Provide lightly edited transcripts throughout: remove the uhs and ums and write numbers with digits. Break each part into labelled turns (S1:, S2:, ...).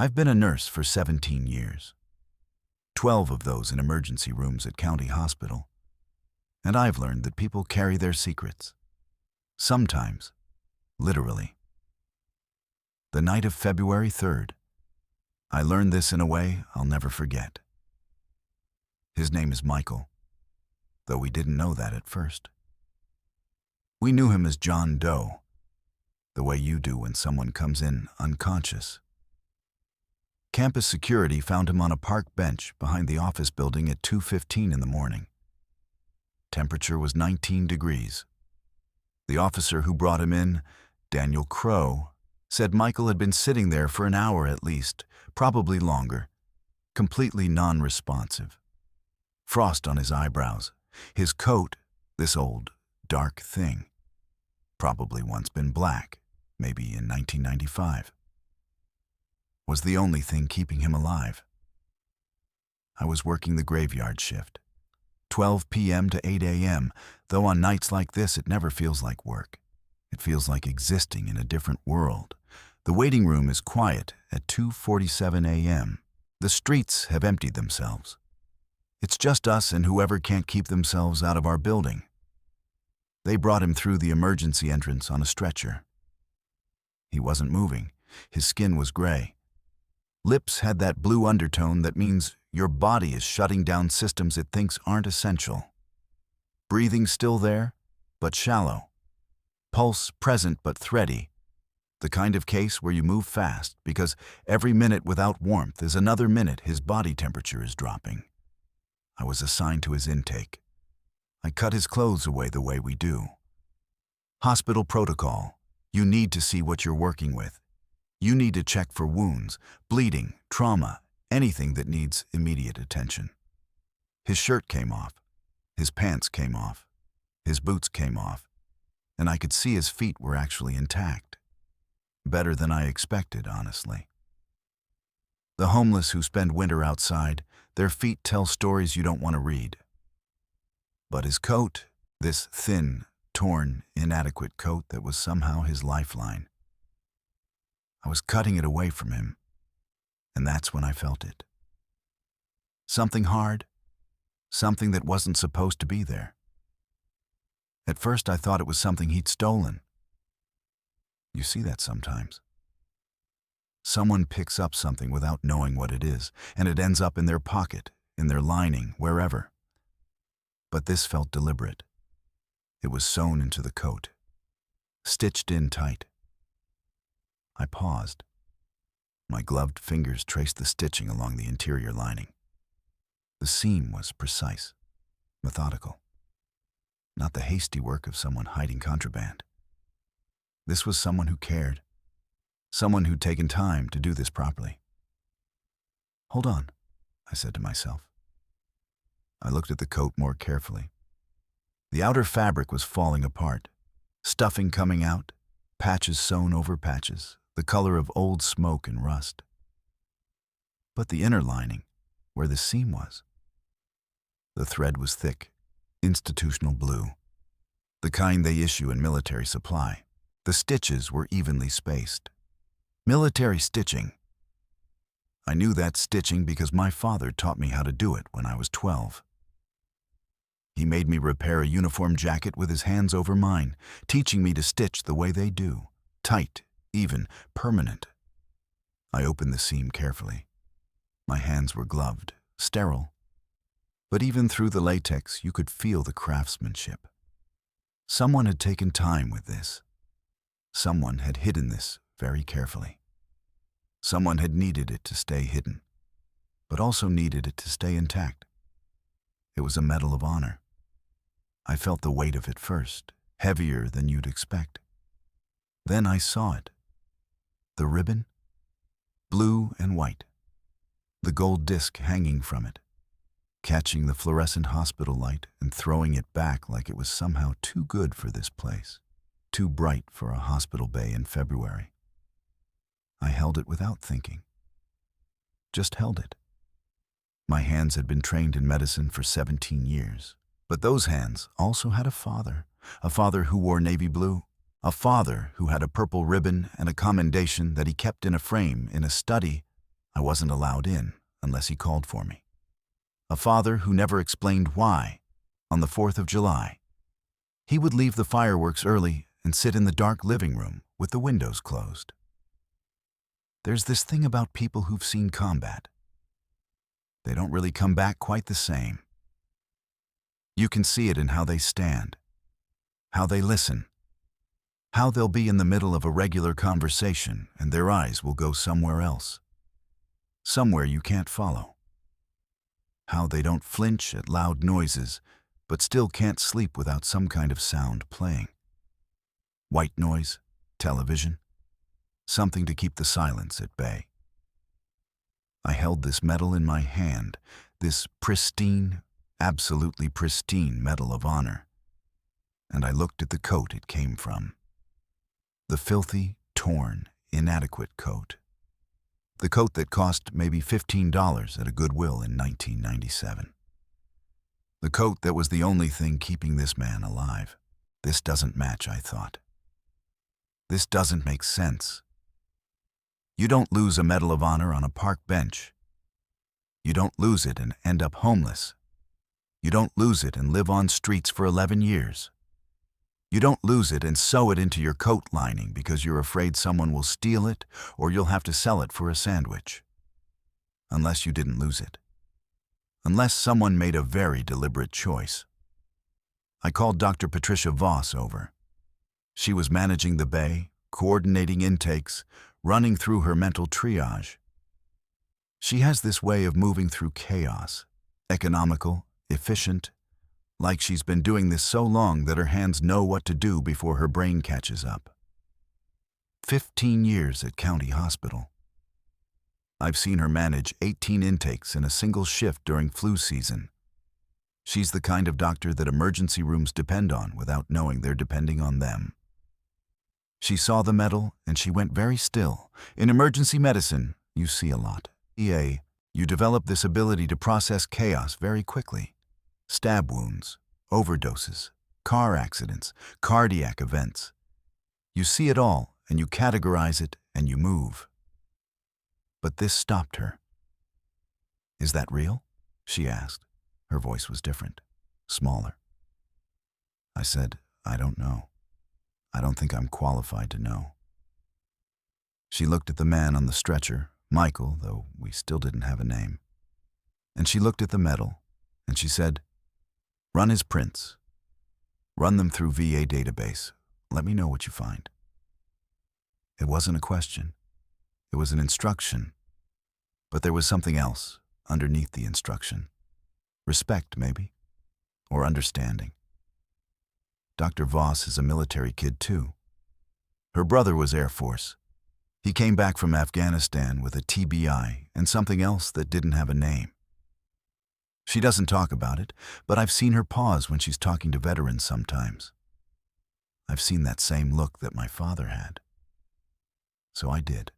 S1: I've been a nurse for 17 years, 12 of those in emergency rooms at County Hospital, and I've learned that people carry their secrets. Sometimes, literally. The night of February 3rd, I learned this in a way I'll never forget. His name is Michael, though we didn't know that at first. We knew him as John Doe, the way you do when someone comes in unconscious. Campus security found him on a park bench behind the office building at 2:15 in the morning. Temperature was 19 degrees. The officer who brought him in, Daniel Crow, said Michael had been sitting there for an hour at least, probably longer, completely non-responsive. Frost on his eyebrows, his coat, this old, dark thing, probably once been black, maybe in 1995, was the only thing keeping him alive. I was working the graveyard shift, 12 p.m. to 8 a.m., though on nights like this it never feels like work. It feels like existing in a different world. The waiting room is quiet at 2:47 a.m. The streets have emptied themselves. It's just us and whoever can't keep themselves out of our building. They brought him through the emergency entrance on a stretcher. He wasn't moving. His skin was gray. Lips had that blue undertone that means your body is shutting down systems it thinks aren't essential. Breathing still there, but shallow. Pulse present but thready. The kind of case where you move fast because every minute without warmth is another minute his body temperature is dropping. I was assigned to his intake. I cut his clothes away the way we do. Hospital protocol. You need to see what you're working with. You need to check for wounds, bleeding, trauma, anything that needs immediate attention. His shirt came off. His pants came off. His boots came off. And I could see his feet were actually intact. Better than I expected, honestly. The homeless who spend winter outside, their feet tell stories you don't want to read. But his coat, this thin, torn, inadequate coat that was somehow his lifeline. I was cutting it away from him, and that's when I felt it. Something hard, something that wasn't supposed to be there. At first I thought it was something he'd stolen. You see that sometimes. Someone picks up something without knowing what it is, and it ends up in their pocket, in their lining, wherever. But this felt deliberate. It was sewn into the coat, stitched in tight. I paused. My gloved fingers traced the stitching along the interior lining. The seam was precise, methodical. Not the hasty work of someone hiding contraband. This was someone who cared. Someone who'd taken time to do this properly. "Hold on," I said to myself. I looked at the coat more carefully. The outer fabric was falling apart, stuffing coming out, patches sewn over patches, the color of old smoke and rust. But the inner lining, where the seam was, the thread was thick, institutional blue, the kind they issue in military supply. The stitches were evenly spaced. Military stitching. I knew that stitching because my father taught me how to do it when I was 12. He made me repair a uniform jacket with his hands over mine, teaching me to stitch the way they do, tight, even, permanent. I opened the seam carefully. My hands were gloved, sterile. But even through the latex, you could feel the craftsmanship. Someone had taken time with this. Someone had hidden this very carefully. Someone had needed it to stay hidden, but also needed it to stay intact. It was a medal of honor. I felt the weight of it first, heavier than you'd expect. Then I saw it. The ribbon, blue and white. The gold disc hanging from it, catching the fluorescent hospital light and throwing it back like it was somehow too good for this place, too bright for a hospital bay in February. I held it without thinking. Just held it. My hands had been trained in medicine for 17 years, but those hands also had a father who wore navy blue, a father who had a purple ribbon and a commendation that he kept in a frame in a study I wasn't allowed in unless he called for me. A father who never explained why, on the 4th of July, he would leave the fireworks early and sit in the dark living room with the windows closed. There's this thing about people who've seen combat. They don't really come back quite the same. You can see it in how they stand, how they listen, how they'll be in the middle of a regular conversation and their eyes will go somewhere else, somewhere you can't follow. How they don't flinch at loud noises, but still can't sleep without some kind of sound playing. White noise, television, something to keep the silence at bay. I held this medal in my hand, this pristine, absolutely pristine Medal of Honor, and I looked at the coat it came from. The filthy, torn, inadequate coat. The coat that cost maybe $15 at a Goodwill in 1997. The coat that was the only thing keeping this man alive. This doesn't match, I thought. This doesn't make sense. You don't lose a Medal of Honor on a park bench. You don't lose it and end up homeless. You don't lose it and live on streets for 11 years. You don't lose it and sew it into your coat lining because you're afraid someone will steal it or you'll have to sell it for a sandwich. Unless you didn't lose it. Unless someone made a very deliberate choice. I called Dr. Patricia Voss over. She was managing the bay, coordinating intakes, running through her mental triage. She has this way of moving through chaos, economical, efficient, like she's been doing this so long that her hands know what to do before her brain catches up. 15 years at County Hospital. I've seen her manage 18 intakes in a single shift during flu season. She's the kind of doctor that emergency rooms depend on without knowing they're depending on them. She saw the medal and she went very still. In emergency medicine, you see a lot. You develop this ability to process chaos very quickly. Stab wounds, overdoses, car accidents, cardiac events. You see it all and you categorize it and you move. But this stopped her. "Is that real?" she asked. Her voice was different, smaller. I said, "I don't know. I don't think I'm qualified to know." She looked at the man on the stretcher, Michael, though we still didn't have a name. And she looked at the medal, and she said, "Run his prints. Run them through VA database. Let me know what you find." It wasn't a question. It was an instruction. But there was something else underneath the instruction. Respect, maybe, or understanding. Dr. Voss is a military kid, too. Her brother was Air Force. He came back from Afghanistan with a TBI and something else that didn't have a name. She doesn't talk about it, but I've seen her pause when she's talking to veterans sometimes. I've seen that same look that my father had. So I did.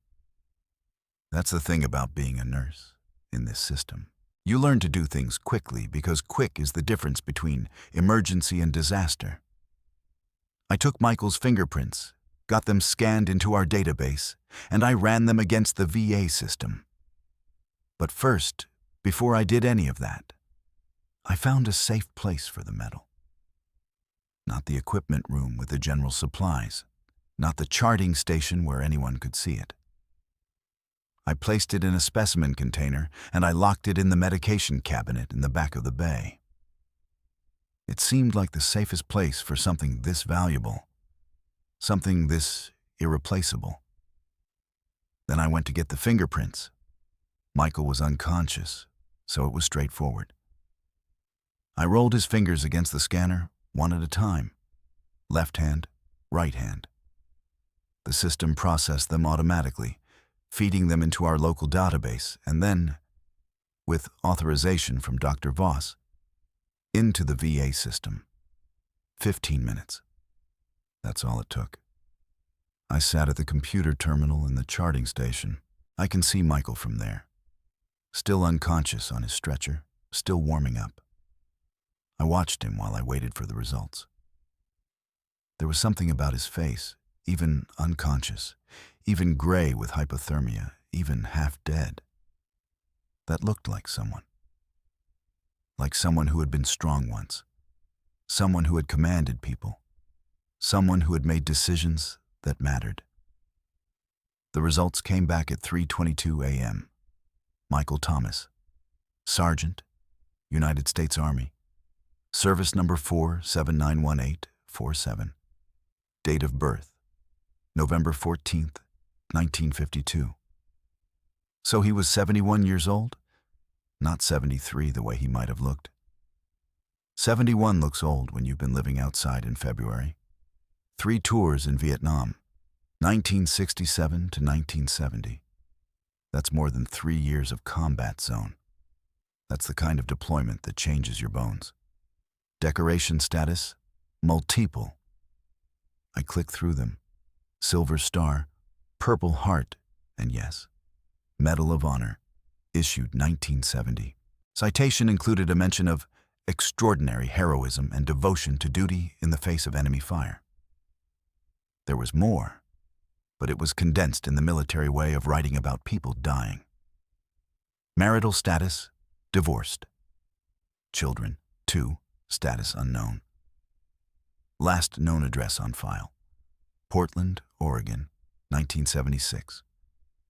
S1: That's the thing about being a nurse in this system. You learn to do things quickly because quick is the difference between emergency and disaster. I took Michael's fingerprints, got them scanned into our database, and I ran them against the VA system. But first, before I did any of that, I found a safe place for the medal. Not the equipment room with the general supplies, not the charting station where anyone could see it. I placed it in a specimen container and I locked it in the medication cabinet in the back of the bay. It seemed like the safest place for something this valuable, something this irreplaceable. Then I went to get the fingerprints. Michael was unconscious, so it was straightforward. I rolled his fingers against the scanner, one at a time. Left hand, right hand. The system processed them automatically, feeding them into our local database, and then, with authorization from Dr. Voss, into the VA system. 15 minutes. That's all it took. I sat at the computer terminal in the charting station. I can see Michael from there. Still unconscious on his stretcher, still warming up. I watched him while I waited for the results. There was something about his face, even unconscious, even gray with hypothermia, even half dead. that looked like someone who had been strong once, someone who had commanded people, someone who had made decisions that mattered. The results came back at 3:22 a.m. Michael Thomas, Sergeant, United States Army, service number 4791847, date of birth, November 14th, 1952. So he was 71 years old? Not 73 the way he might have looked. 71 looks old when you've been living outside in February. 3 tours in Vietnam, 1967 to 1970. That's more than 3 years of combat zone. That's the kind of deployment that changes your bones. Decoration status, multiple. I clicked through them. Silver Star, Purple Heart, and yes, Medal of Honor, issued 1970. Citation included a mention of extraordinary heroism and devotion to duty in the face of enemy fire. There was more, but it was condensed in the military way of writing about people dying. Marital status, divorced. Children, 2, status unknown. Last known address on file, Portland, Oregon, 1976.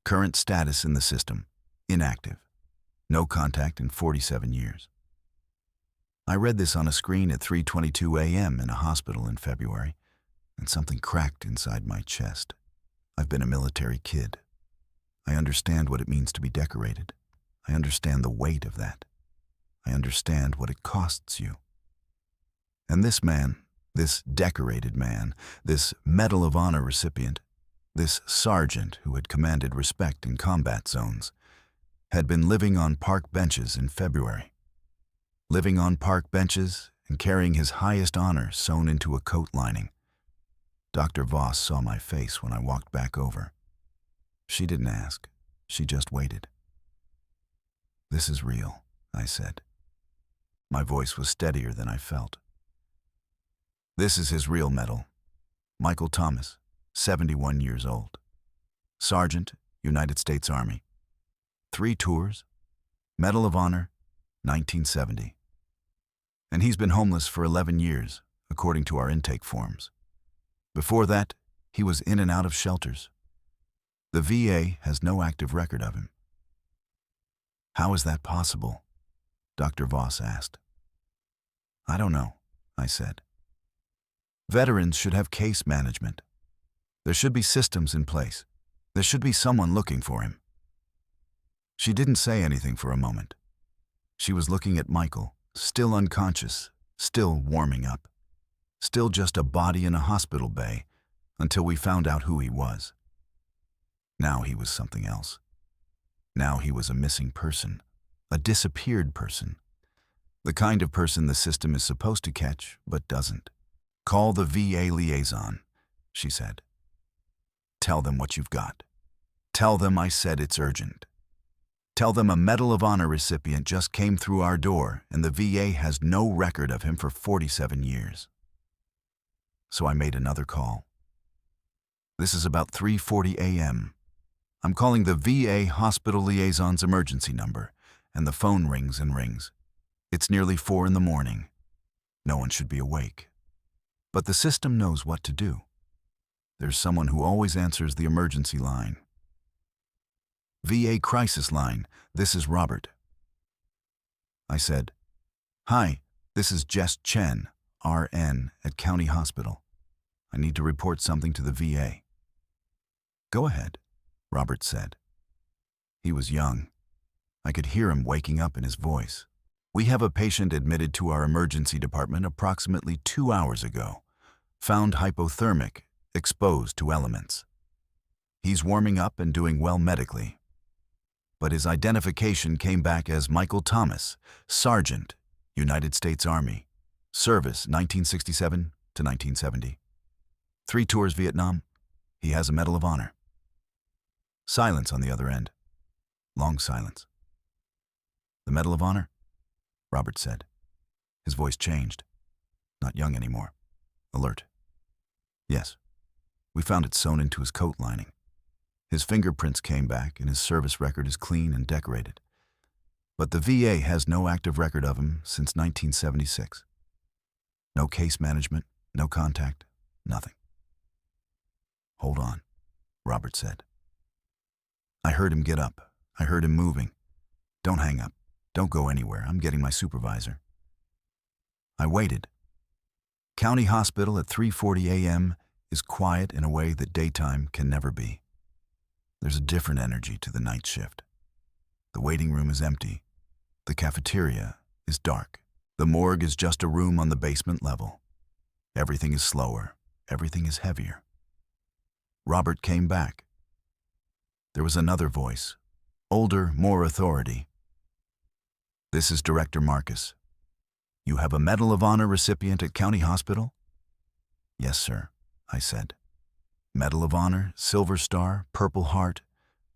S1: Current status in the system, inactive. No contact in 47 years. I read this on a screen at 3:22 a.m. in a hospital in February, and something cracked inside my chest. I've been a military kid. I understand what it means to be decorated. I understand the weight of that. I understand what it costs you. And this man, this decorated man, this Medal of Honor recipient, this sergeant who had commanded respect in combat zones, had been living on park benches in February. Living on park benches and carrying his highest honor sewn into a coat lining. Dr. Voss saw my face when I walked back over. She didn't ask. She just waited. "This is real," I said. My voice was steadier than I felt. "This is his real medal. Michael Thomas, 71 years old. Sergeant, United States Army. 3 tours, Medal of Honor, 1970. And he's been homeless for 11 years, according to our intake forms. Before that, he was in and out of shelters. The VA has no active record of him." "How is that possible?" Dr. Voss asked. "I don't know," I said. "Veterans should have case management. There should be systems in place. There should be someone looking for him." She didn't say anything for a moment. She was looking at Michael, still unconscious, still warming up, still just a body in a hospital bay, until we found out who he was. Now he was something else. Now he was a missing person, a disappeared person, the kind of person the system is supposed to catch but doesn't. "Call the VA liaison," she said. "Tell them what you've got. Tell them I said it's urgent. Tell them a Medal of Honor recipient just came through our door and the VA has no record of him for 47 years. So I made another call. This is about 3:40 a.m. I'm calling the VA Hospital Liaison's emergency number, and the phone rings and rings. It's nearly 4 in the morning. No one should be awake. But the system knows what to do. There's someone who always answers the emergency line. "VA crisis line, this is Robert." I said, "Hi, this is Jess Chen, RN, at County Hospital. I need to report something to the VA." "Go ahead," Robert said. He was young. I could hear him waking up in his voice. "We have a patient admitted to our emergency department approximately 2 hours ago. Found hypothermic, exposed to elements. He's warming up and doing well medically. But his identification came back as Michael Thomas, Sergeant, United States Army. Service 1967 to 1970. 3 tours Vietnam. He has a Medal of Honor." Silence on the other end. Long silence. "The Medal of Honor?" Robert said. His voice changed. Not young anymore. Alert. "Yes. We found it sewn into his coat lining. His fingerprints came back and his service record is clean and decorated. But the VA has no active record of him since 1976. No case management, no contact, nothing. Hold on, Robert said. I heard him get up. I heard him moving. Don't hang up. Don't go anywhere. I'm getting my supervisor. I waited. County Hospital at 3:40 a.m. is quiet in a way that daytime can never be. There's a different energy to the night shift. The waiting room is empty. The cafeteria is dark. The morgue is just a room on the basement level. Everything is slower. Everything is heavier. Robert came back. There was another voice, older, more authority. This is Director Marcus. You have a Medal of Honor recipient at County Hospital? Yes, sir, I said. Medal of Honor, Silver Star, Purple Heart,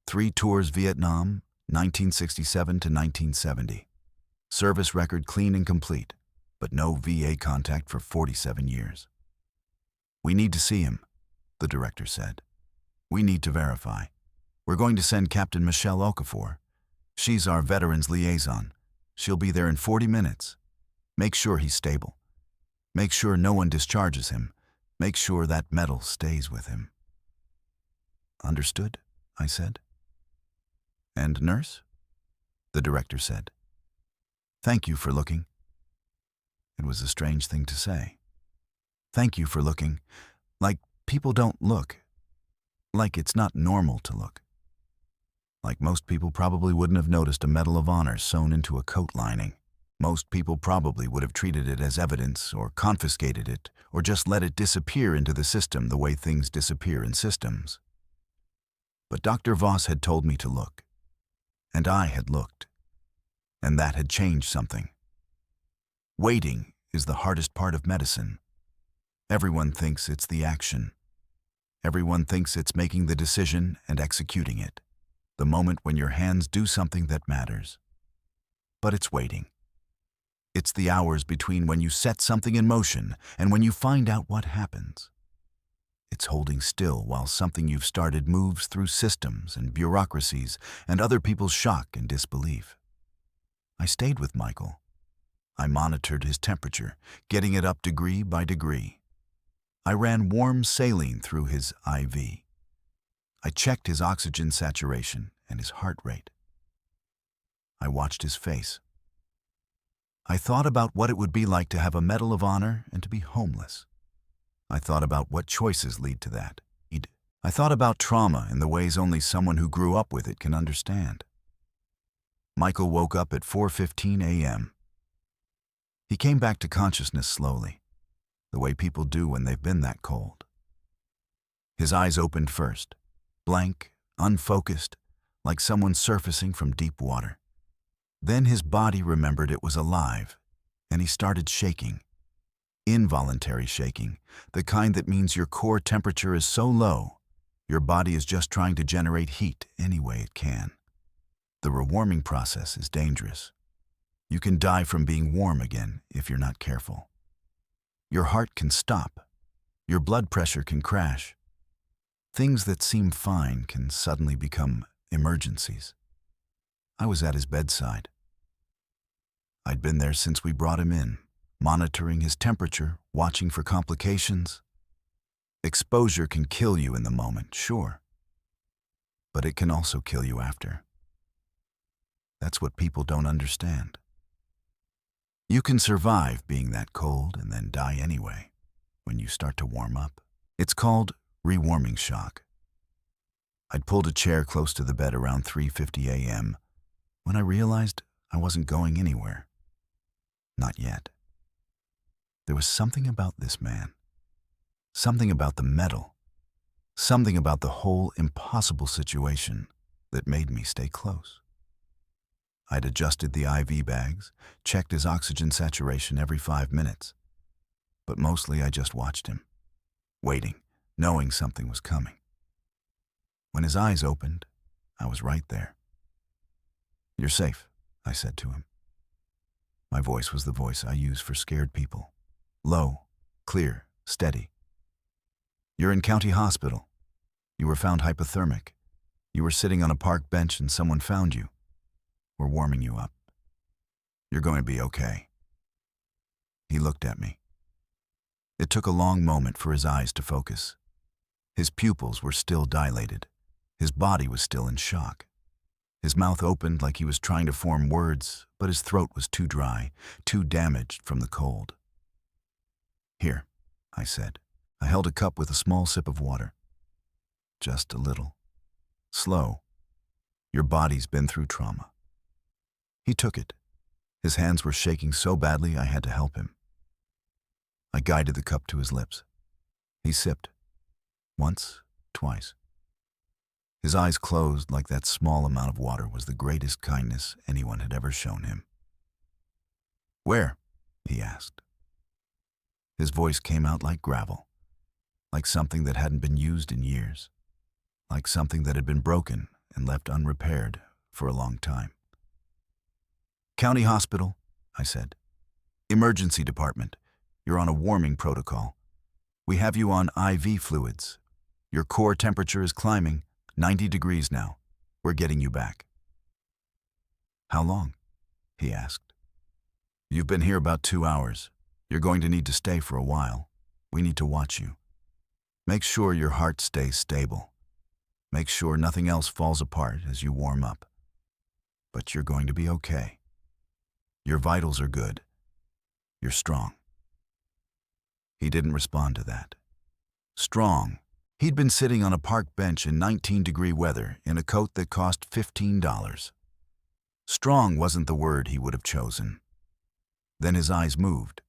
S1: 3 tours Vietnam, 1967 to 1970. Service record clean and complete, but no VA contact for 47 years. We need to see him, the director said. We need to verify. We're going to send Captain Michelle Okafor. She's our veterans liaison. She'll be there in 40 minutes. Make sure he's stable. Make sure no one discharges him. Make sure that medal stays with him. Understood, I said. And nurse? The director said. Thank you for looking. It was a strange thing to say. Thank you for looking. Like people don't look. Like it's not normal to look. Like most people probably wouldn't have noticed a Medal of Honor sewn into a coat lining. Most people probably would have treated it as evidence or confiscated it or just let it disappear into the system the way things disappear in systems. But Dr. Voss had told me to look. And I had looked. And that had changed something. Waiting is the hardest part of medicine. Everyone thinks it's the action. Everyone thinks it's making the decision and executing it. The moment when your hands do something that matters. But it's waiting. It's the hours between when you set something in motion and when you find out what happens. It's holding still while something you've started moves through systems and bureaucracies and other people's shock and disbelief. I stayed with Michael. I monitored his temperature, getting it up degree by degree. I ran warm saline through his IV. I checked his oxygen saturation and his heart rate. I watched his face. I thought about what it would be like to have a Medal of Honor and to be homeless. I thought about what choices lead to that. I thought about trauma in the ways only someone who grew up with it can understand. Michael woke up at 4:15 a.m. He came back to consciousness slowly, the way people do when they've been that cold. His eyes opened first, blank, unfocused, like someone surfacing from deep water. Then his body remembered it was alive, and he started shaking. Involuntary shaking, the kind that means your core temperature is so low, your body is just trying to generate heat any way it can. The rewarming process is dangerous. You can die from being warm again if you're not careful. Your heart can stop. Your blood pressure can crash. Things that seem fine can suddenly become emergencies. I was at his bedside. I'd been there since we brought him in, monitoring his temperature, watching for complications. Exposure can kill you in the moment, sure, but it can also kill you after. That's what people don't understand. You can survive being that cold and then die anyway when you start to warm up. It's called rewarming shock. I'd pulled a chair close to the bed around 3:50 a.m. when I realized I wasn't going anywhere. Not yet. There was something about this man. Something about the medal. Something about the whole impossible situation that made me stay close. I'd adjusted the IV bags, checked his oxygen saturation every 5 minutes. But mostly I just watched him, waiting, knowing something was coming. When his eyes opened, I was right there. "You're safe," I said to him. My voice was the voice I use for scared people. Low, clear, steady. "You're in County Hospital. You were found hypothermic. You were sitting on a park bench and someone found you. We're warming you up. You're going to be okay." He looked at me. It took a long moment for his eyes to focus. His pupils were still dilated. His body was still in shock. His mouth opened like he was trying to form words, but his throat was too dry, too damaged from the cold. "Here," I said. I held a cup with a small sip of water. "Just a little. Slow. Your body's been through trauma." He took it. His hands were shaking so badly I had to help him. I guided the cup to his lips. He sipped. Once, twice. His eyes closed like that small amount of water was the greatest kindness anyone had ever shown him. "Where?" he asked. His voice came out like gravel, like something that hadn't been used in years, like something that had been broken and left unrepaired for a long time. "County Hospital," I said. "Emergency department. You're on a warming protocol. We have you on IV fluids. Your core temperature is climbing, 90 degrees now. We're getting you back." "How long?" he asked. "You've been here about 2 hours. You're going to need to stay for a while. We need to watch you. Make sure your heart stays stable. Make sure nothing else falls apart as you warm up. But you're going to be okay. Your vitals are good. You're strong." He didn't respond to that. Strong. He'd been sitting on a park bench in 19-degree weather in a coat that cost $15. Strong wasn't the word he would have chosen. Then his eyes moved.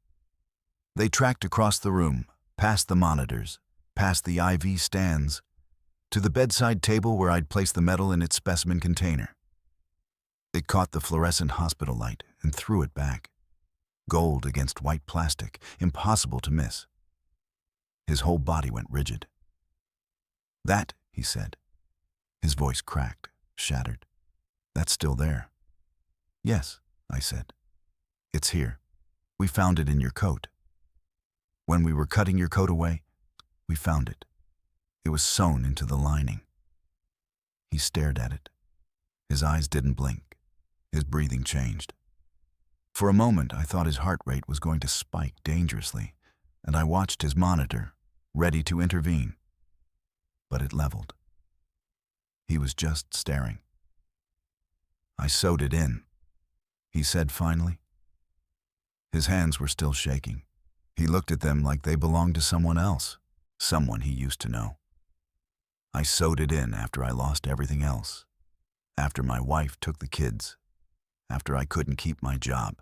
S1: They tracked across the room, past the monitors, past the IV stands, to the bedside table where I'd placed the metal in its specimen container. It caught the fluorescent hospital light and threw it back. Gold against white plastic, impossible to miss. His whole body went rigid. "That," he said. His voice cracked, shattered. "That's still there." "Yes," I said. "It's here. We found it in your coat. When we were cutting your coat away, we found it. It was sewn into the lining." He stared at it. His eyes didn't blink. His breathing changed. For a moment, I thought his heart rate was going to spike dangerously, and I watched his monitor, ready to intervene. But it leveled. He was just staring. "I sewed it in," he said finally. His hands were still shaking. He looked at them like they belonged to someone else, someone he used to know. "I sewed it in after I lost everything else, after my wife took the kids, after I couldn't keep my job,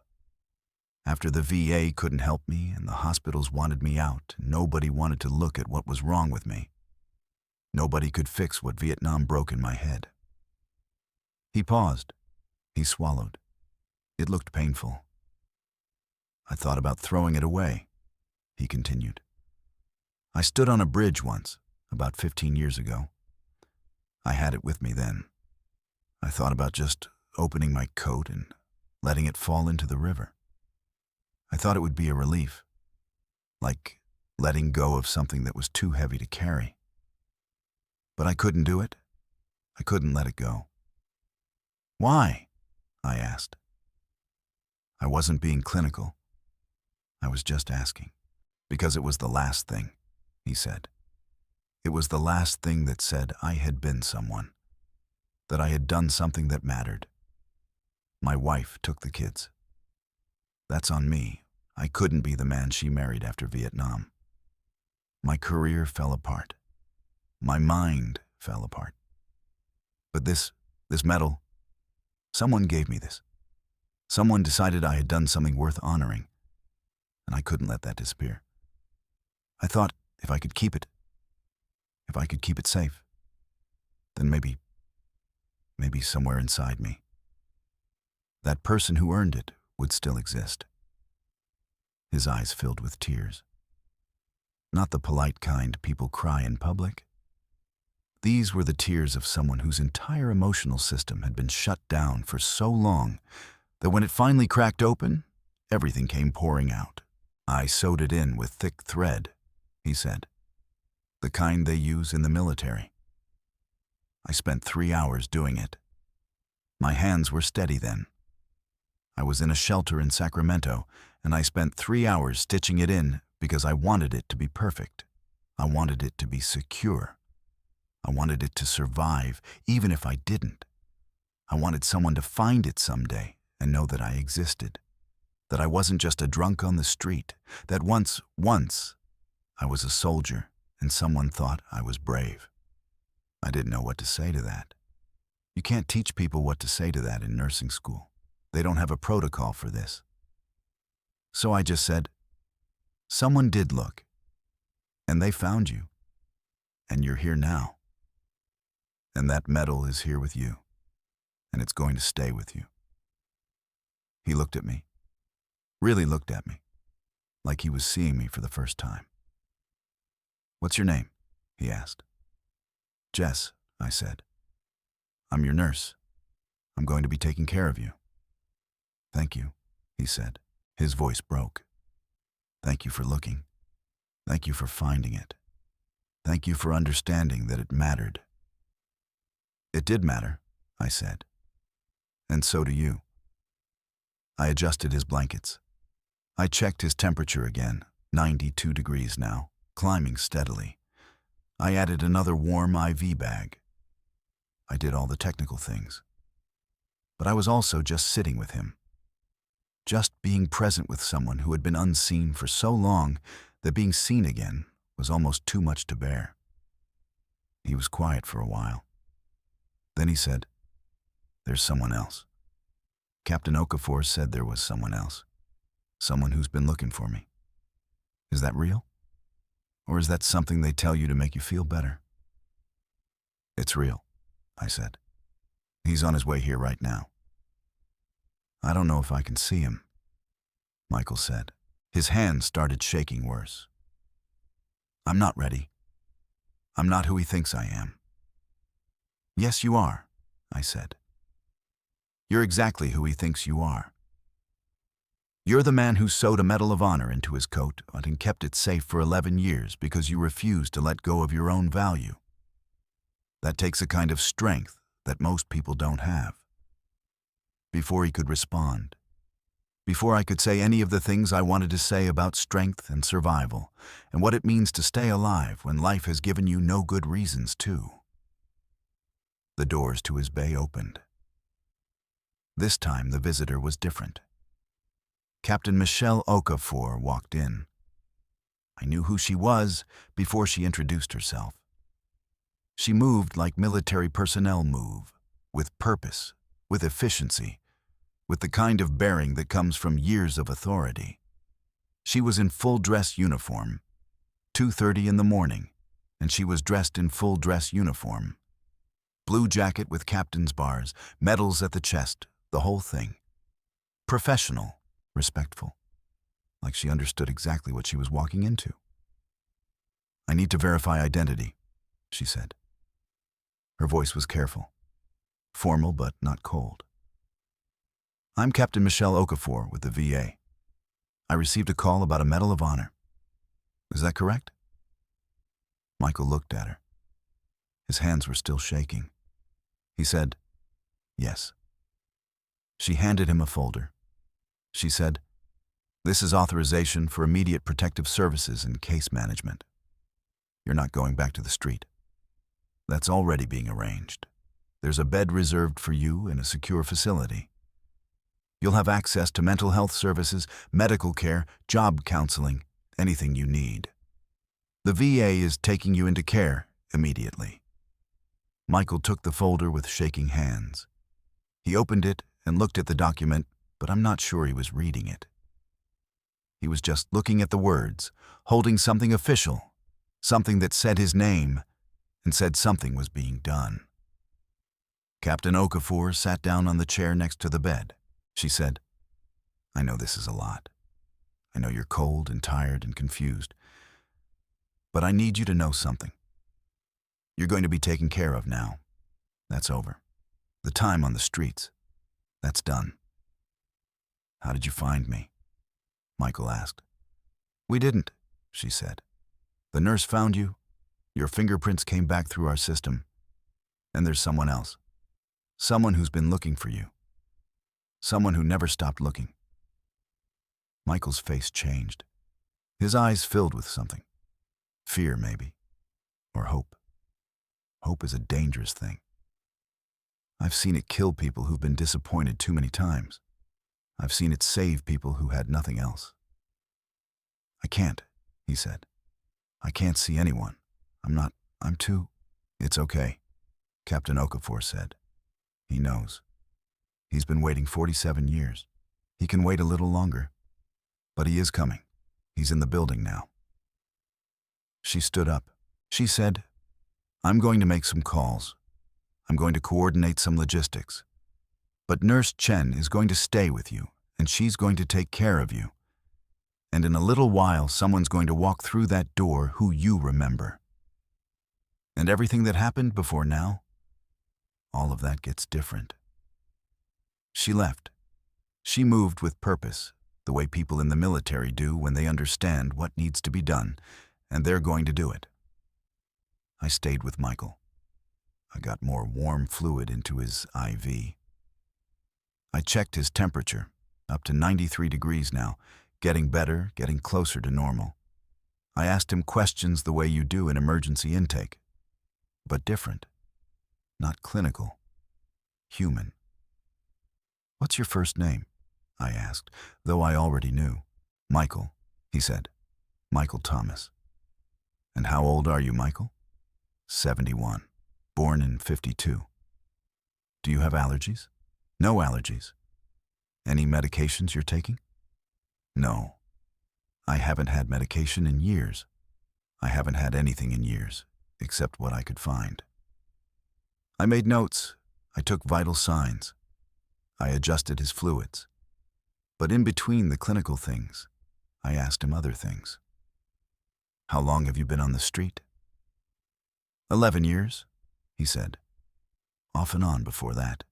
S1: after the VA couldn't help me and the hospitals wanted me out and nobody wanted to look at what was wrong with me. Nobody could fix what Vietnam broke in my head." He paused. He swallowed. It looked painful. "I thought about throwing it away," he continued. "I stood on a bridge once, about 15 years ago. I had it with me then. I thought about just opening my coat and letting it fall into the river. I thought it would be a relief, like letting go of something that was too heavy to carry. But I couldn't do it. I couldn't let it go." "Why?" I asked. I wasn't being clinical. I was just asking. "Because it was the last thing," he said. "It was the last thing that said I had been someone, that I had done something that mattered. My wife took the kids. That's on me. I couldn't be the man she married after Vietnam. My career fell apart. My mind fell apart. But this medal, someone gave me this. Someone decided I had done something worth honoring, and I couldn't let that disappear. I thought if I could keep it safe, then maybe somewhere inside me, that person who earned it would still exist." His eyes filled with tears. Not the polite kind people cry in public. These were the tears of someone whose entire emotional system had been shut down for so long that when it finally cracked open, everything came pouring out. "I sewed it in with thick thread," he said. "The kind they use in the military. I spent 3 hours doing it. My hands were steady then. I was in a shelter in Sacramento, and I spent 3 hours stitching it in because I wanted it to be perfect. I wanted it to be secure. I wanted it to survive, even if I didn't. I wanted someone to find it someday and know that I existed, that I wasn't just a drunk on the street, that once, I was a soldier and someone thought I was brave. I didn't know what to say to that. You can't teach people what to say to that in nursing school. They don't have a protocol for this. So I just said, someone did look, and they found you, and you're here now. And that medal is here with you, and it's going to stay with you. He looked at me, really looked at me, like he was seeing me for the first time. What's your name? He asked. Jess, I said. I'm your nurse. I'm going to be taking care of you. Thank you, he said. His voice broke. Thank you for looking. Thank you for finding it. Thank you for understanding that it mattered. It did matter, I said. And so do you. I adjusted his blankets. I checked his temperature again, 92 degrees now, climbing steadily. I added another warm IV bag. I did all the technical things. But I was also just sitting with him. Just being present with someone who had been unseen for so long that being seen again was almost too much to bear. He was quiet for a while. Then he said, "There's someone else. Captain Okafor said there was someone else. Someone who's been looking for me. Is that real? Or is that something they tell you to make you feel better?" "It's real," I said. "He's on his way here right now." "I don't know if I can see him," Michael said. His hands started shaking worse. "I'm not ready. I'm not who he thinks I am." "Yes, you are," I said. "You're exactly who he thinks you are. You're the man who sewed a Medal of Honor into his coat and kept it safe for 11 years because you refused to let go of your own value. That takes a kind of strength that most people don't have." Before he could respond, before I could say any of the things I wanted to say about strength and survival, and what it means to stay alive when life has given you no good reasons to, the doors to his bay opened. This time the visitor was different. Captain Michelle Okafor walked in. I knew who she was before she introduced herself. She moved like military personnel move, with purpose, with efficiency, with the kind of bearing that comes from years of authority. She was in full dress uniform, 2:30 in the morning, and she was dressed in full dress uniform. Blue jacket with captain's bars, medals at the chest, the whole thing. Professional, respectful, like she understood exactly what she was walking into. "I need to verify identity," she said. Her voice was careful, formal but not cold. "I'm Captain Michelle Okafor with the VA. I received a call about a Medal of Honor. Is that correct?" Michael looked at her. His hands were still shaking. He said, "Yes." She handed him a folder. She said, "This is authorization for immediate protective services and case management. You're not going back to the street. That's already being arranged. There's a bed reserved for you in a secure facility. You'll have access to mental health services, medical care, job counseling, anything you need. The VA is taking you into care immediately." Michael took the folder with shaking hands. He opened it and looked at the document, but I'm not sure he was reading it. He was just looking at the words, holding something official, something that said his name and said something was being done. Captain Okafor sat down on the chair next to the bed. She said, "I know this is a lot. I know you're cold and tired and confused. But I need you to know something. You're going to be taken care of now. That's over. The time on the streets, that's done." "How did you find me?" Michael asked. "We didn't," she said. "The nurse found you. Your fingerprints came back through our system. And there's someone else. Someone who's been looking for you. Someone who never stopped looking. Michael's face changed. His eyes filled with something. Fear, maybe. Or hope. Hope is a dangerous thing. I've seen it kill people who've been disappointed too many times. I've seen it save people who had nothing else. I can't, he said. I can't see anyone. I'm too... It's okay, Captain Okafor said. He knows. He's been waiting 47 years. He can wait a little longer. But he is coming. He's in the building now. She stood up. She said, I'm going to make some calls. I'm going to coordinate some logistics. But Nurse Chen is going to stay with you, and she's going to take care of you. And in a little while, someone's going to walk through that door who you remember. And everything that happened before now, all of that gets different. She left. She moved with purpose, the way people in the military do when they understand what needs to be done, and they're going to do it. I stayed with Michael. I got more warm fluid into his IV. I checked his temperature, up to 93 degrees now, getting better, getting closer to normal. I asked him questions the way you do in emergency intake, but different, not clinical, human. What's your first name? I asked, though I already knew. Michael, he said. Michael Thomas. And how old are you, Michael? 71. Born in 52. Do you have allergies? No allergies. Any medications you're taking? No. I haven't had medication in years. I haven't had anything in years, except what I could find. I made notes. I took vital signs. I adjusted his fluids. But in between the clinical things, I asked him other things. How long have you been on the street? 11 years, he said. Off and on before that.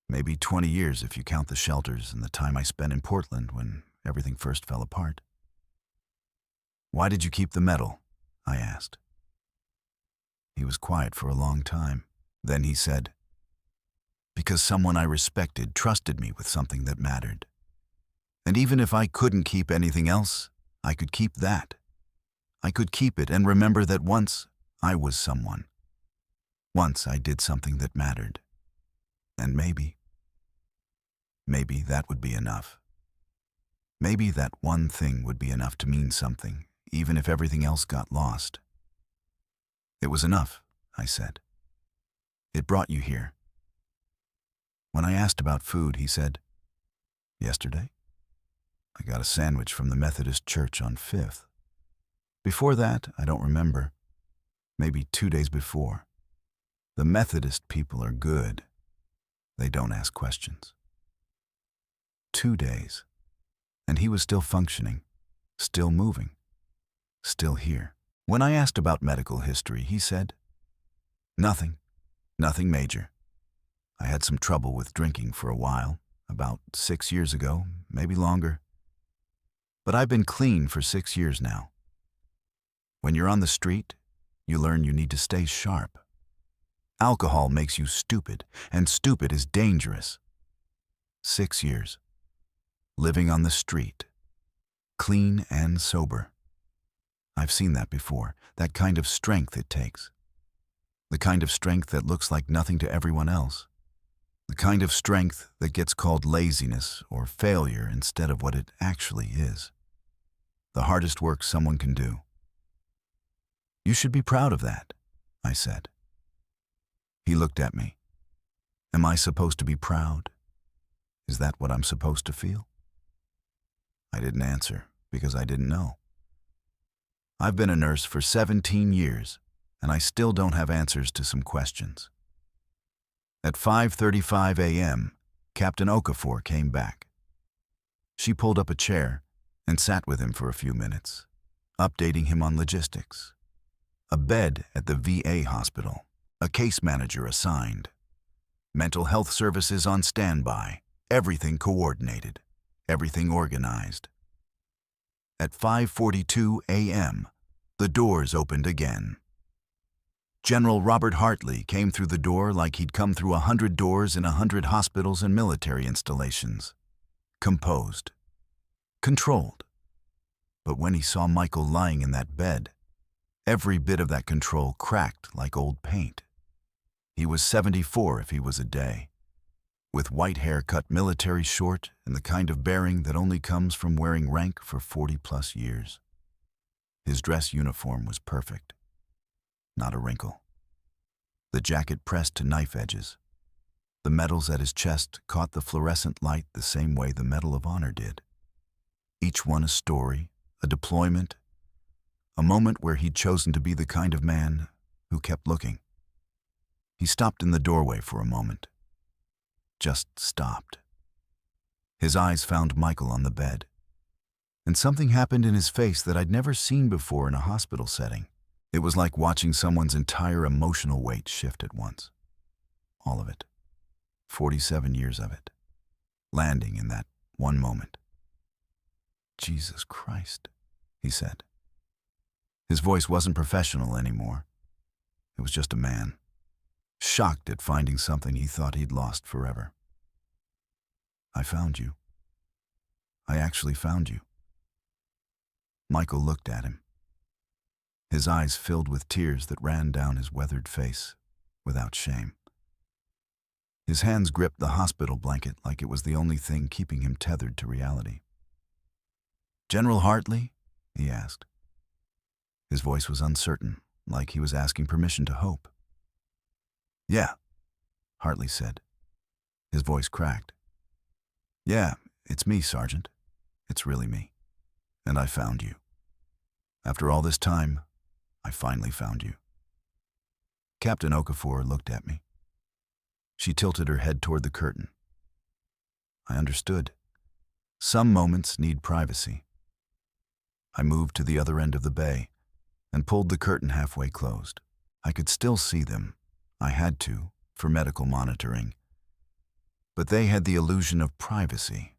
S1: Maybe 20 years if you count the shelters and the time I spent in Portland when everything first fell apart. Why did you keep the medal? I asked. He was quiet for a long time. Then he said, because someone I respected trusted me with something that mattered. And even if I couldn't keep anything else, I could keep that. I could keep it and remember that once I was someone. Once I did something that mattered. And maybe that would be enough. Maybe that one thing would be enough to mean something, even if everything else got lost. It was enough, I said. It brought you here. When I asked about food, he said, yesterday? I got a sandwich from the Methodist Church on 5th. Before that, I don't remember. Maybe 2 days before. The Methodist people are good. They don't ask questions. 2 days. And he was still functioning, still moving, still here. When I asked about medical history, he said, nothing major. I had some trouble with drinking for a while, about 6 years ago, maybe longer. But I've been clean for 6 years now. When you're on the street, you learn you need to stay sharp. Alcohol makes you stupid, and stupid is dangerous. 6 years. Living on the street. Clean and sober. I've seen that before, that kind of strength it takes. The kind of strength that looks like nothing to everyone else. The kind of strength that gets called laziness or failure instead of what it actually is. The hardest work someone can do. You should be proud of that, I said. He looked at me. Am I supposed to be proud? Is that what I'm supposed to feel? I didn't answer because I didn't know. I've been a nurse for 17 years, and I still don't have answers to some questions. At 5:35 a.m., Captain Okafor came back. She pulled up a chair and sat with him for a few minutes, updating him on logistics. A bed at the VA hospital, a case manager assigned, mental health services on standby, everything coordinated, everything organized. At 5:42 a.m., the doors opened again. General Robert Hartley came through the door like he'd come through 100 doors in 100 hospitals and military installations. Composed. Controlled. But when he saw Michael lying in that bed, every bit of that control cracked like old paint. He was 74 if he was a day, with white hair cut military short and the kind of bearing that only comes from wearing rank for 40-plus years. His dress uniform was perfect. Not a wrinkle. The jacket pressed to knife edges. The medals at his chest caught the fluorescent light the same way the Medal of Honor did. Each one a story, a deployment, a moment where he'd chosen to be the kind of man who kept looking. He stopped in the doorway for a moment. Just stopped. His eyes found Michael on the bed. And something happened in his face that I'd never seen before in a hospital setting. It was like watching someone's entire emotional weight shift at once. All of it. 47 years of it. Landing in that one moment. "Jesus Christ," he said. His voice wasn't professional anymore. It was just a man, shocked at finding something he thought he'd lost forever. "I found you. I actually found you." Michael looked at him. His eyes filled with tears that ran down his weathered face without shame. His hands gripped the hospital blanket like it was the only thing keeping him tethered to reality. "General Hartley?" he asked. His voice was uncertain, like he was asking permission to hope. "Yeah," Hartley said. His voice cracked. "Yeah, it's me, Sergeant. It's really me. And I found you. After all this time, I finally found you." Captain Okafor looked at me. She tilted her head toward the curtain. I understood. Some moments need privacy. I moved to the other end of the bay and pulled the curtain halfway closed. I could still see them. I had to, for medical monitoring. But they had the illusion of privacy.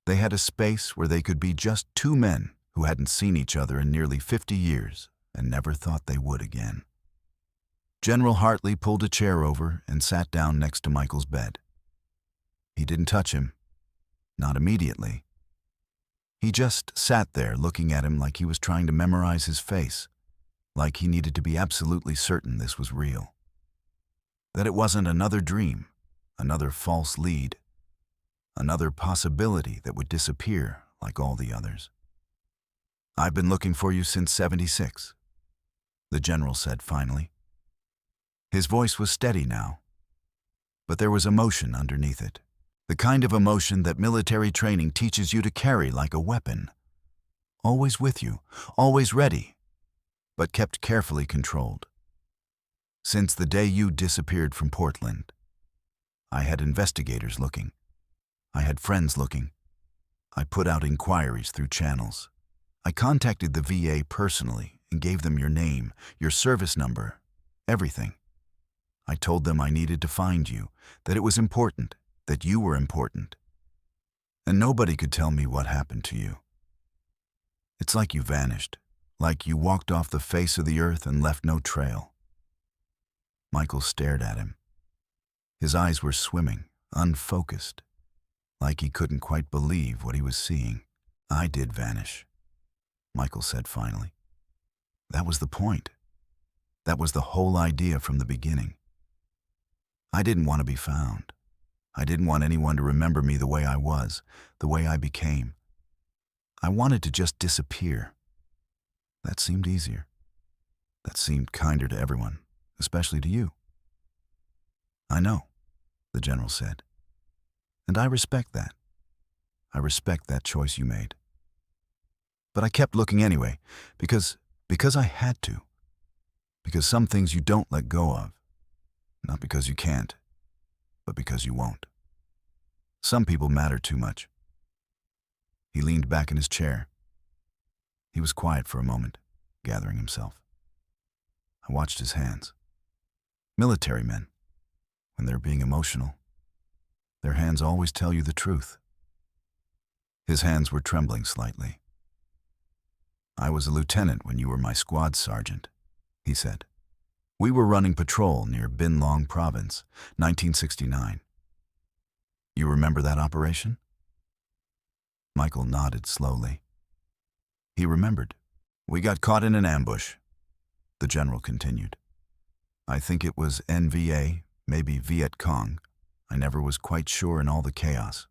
S1: They had a space where they could be just two men who hadn't seen each other in nearly 50 years and never thought they would again. General Hartley pulled a chair over and sat down next to Michael's bed. He didn't touch him. Not immediately. He just sat there looking at him like he was trying to memorize his face, like he needed to be absolutely certain this was real. That it wasn't another dream, another false lead, another possibility that would disappear like all the others. "I've been looking for you since '76, the general said finally. His voice was steady now, but there was emotion underneath it. The kind of emotion that military training teaches you to carry like a weapon. Always with you, always ready, but kept carefully controlled. Since the day you disappeared from Portland, I had investigators looking. I had friends looking. I put out inquiries through channels. I contacted the VA personally and gave them your name, your service number, everything. I told them I needed to find you, that it was important, that you were important. And nobody could tell me what happened to you. It's like you vanished, like you walked off the face of the earth and left no trail." Michael stared at him. His eyes were swimming, unfocused, like he couldn't quite believe what he was seeing. "I did vanish," Michael said finally. "That was the point. That was the whole idea from the beginning. I didn't want to be found. I didn't want anyone to remember me the way I was, the way I became. I wanted to just disappear. That seemed easier. That seemed kinder to everyone, especially to you." "I know," the general said. "And I respect that. I respect that choice you made. But I kept looking anyway, because I had to. Because some things you don't let go of. Not because you can't, but because you won't. Some people matter too much." He leaned back in his chair. He was quiet for a moment, gathering himself. I watched his hands. Military men, when they're being emotional, their hands always tell you the truth. His hands were trembling slightly. "I was a lieutenant when you were my squad sergeant," he said. We were running patrol near Bin Long Province, 1969. You remember that operation? Michael nodded slowly. He remembered. We got caught in an ambush, the general continued. I think it was NVA, maybe Viet Cong. I never was quite sure in all the chaos.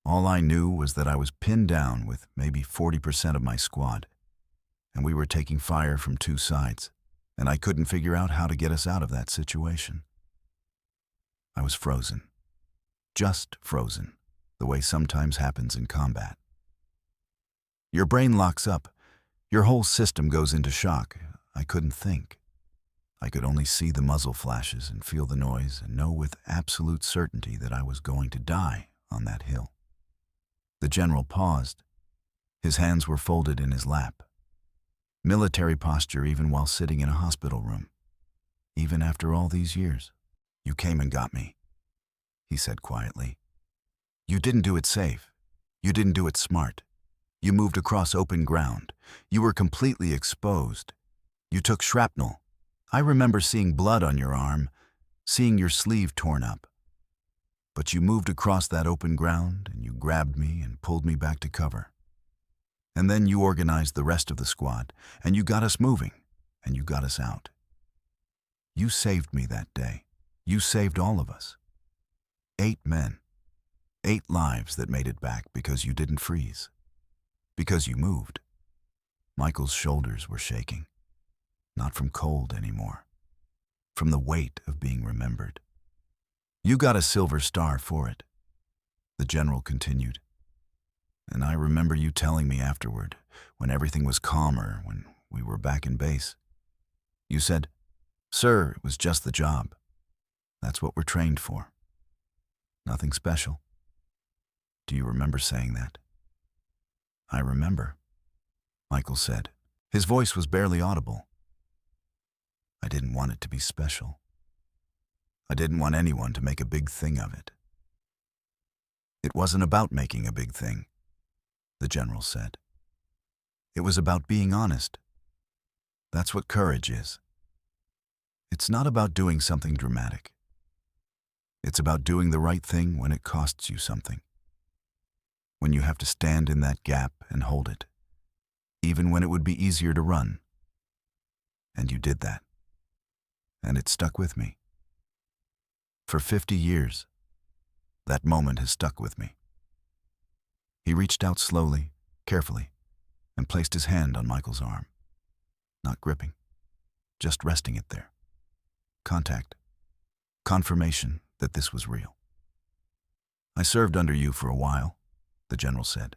S1: All I knew was that I was pinned down with maybe 40% of my squad, and we were taking fire from two sides, and I couldn't figure out how to get us out of that situation. I was frozen. Just frozen, the way sometimes happens in combat. Your brain locks up. Your whole system goes into shock. I couldn't think. I could only see the muzzle flashes and feel the noise and know with absolute certainty that I was going to die on that hill. The general paused. His hands were folded in his lap. Military posture even while sitting in a hospital room. Even after all these years. You came and got me, he said quietly. You didn't do it safe. You didn't do it smart. You moved across open ground. You were completely exposed. You took shrapnel. I remember seeing blood on your arm, seeing your sleeve torn up. But you moved across that open ground and you grabbed me and pulled me back to cover. And then you organized the rest of the squad and you got us moving and you got us out. You saved me that day. You saved all of us. 8 men. 8 lives that made it back because you didn't freeze. Because you moved. Michael's shoulders were shaking. Not from cold anymore. From the weight of being remembered. You got a silver star for it, the general continued. And I remember you telling me afterward, when everything was calmer, when we were back in base. You said, "Sir, it was just the job. That's what we're trained for. Nothing special." Do you remember saying that? I remember, Michael said. His voice was barely audible. I didn't want it to be special. I didn't want anyone to make a big thing of it. It wasn't about making a big thing, the general said. It was about being honest. That's what courage is. It's not about doing something dramatic. It's about doing the right thing when it costs you something. When you have to stand in that gap and hold it, even when it would be easier to run. And you did that. And it stuck with me. For 50 years, that moment has stuck with me. He reached out slowly, carefully, and placed his hand on Michael's arm. Not gripping, just resting it there. Contact. Confirmation that this was real. I served under you for a while, the general said,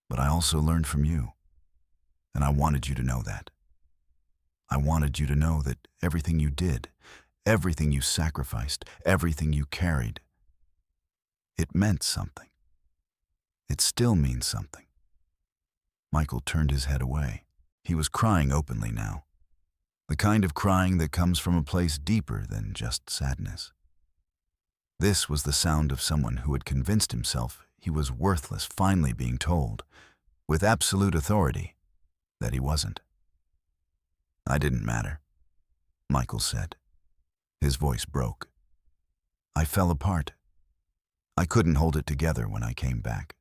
S1: but I also learned from you, and I wanted you to know that. I wanted you to know that everything you did, everything you sacrificed, everything you carried, it meant something. It still means something. Michael turned his head away. He was crying openly now, the kind of crying that comes from a place deeper than just sadness. This was the sound of someone who had convinced himself he was worthless, finally being told, with absolute authority, that he wasn't. I didn't matter, Michael said. His voice broke. I fell apart. I couldn't hold it together when I came back.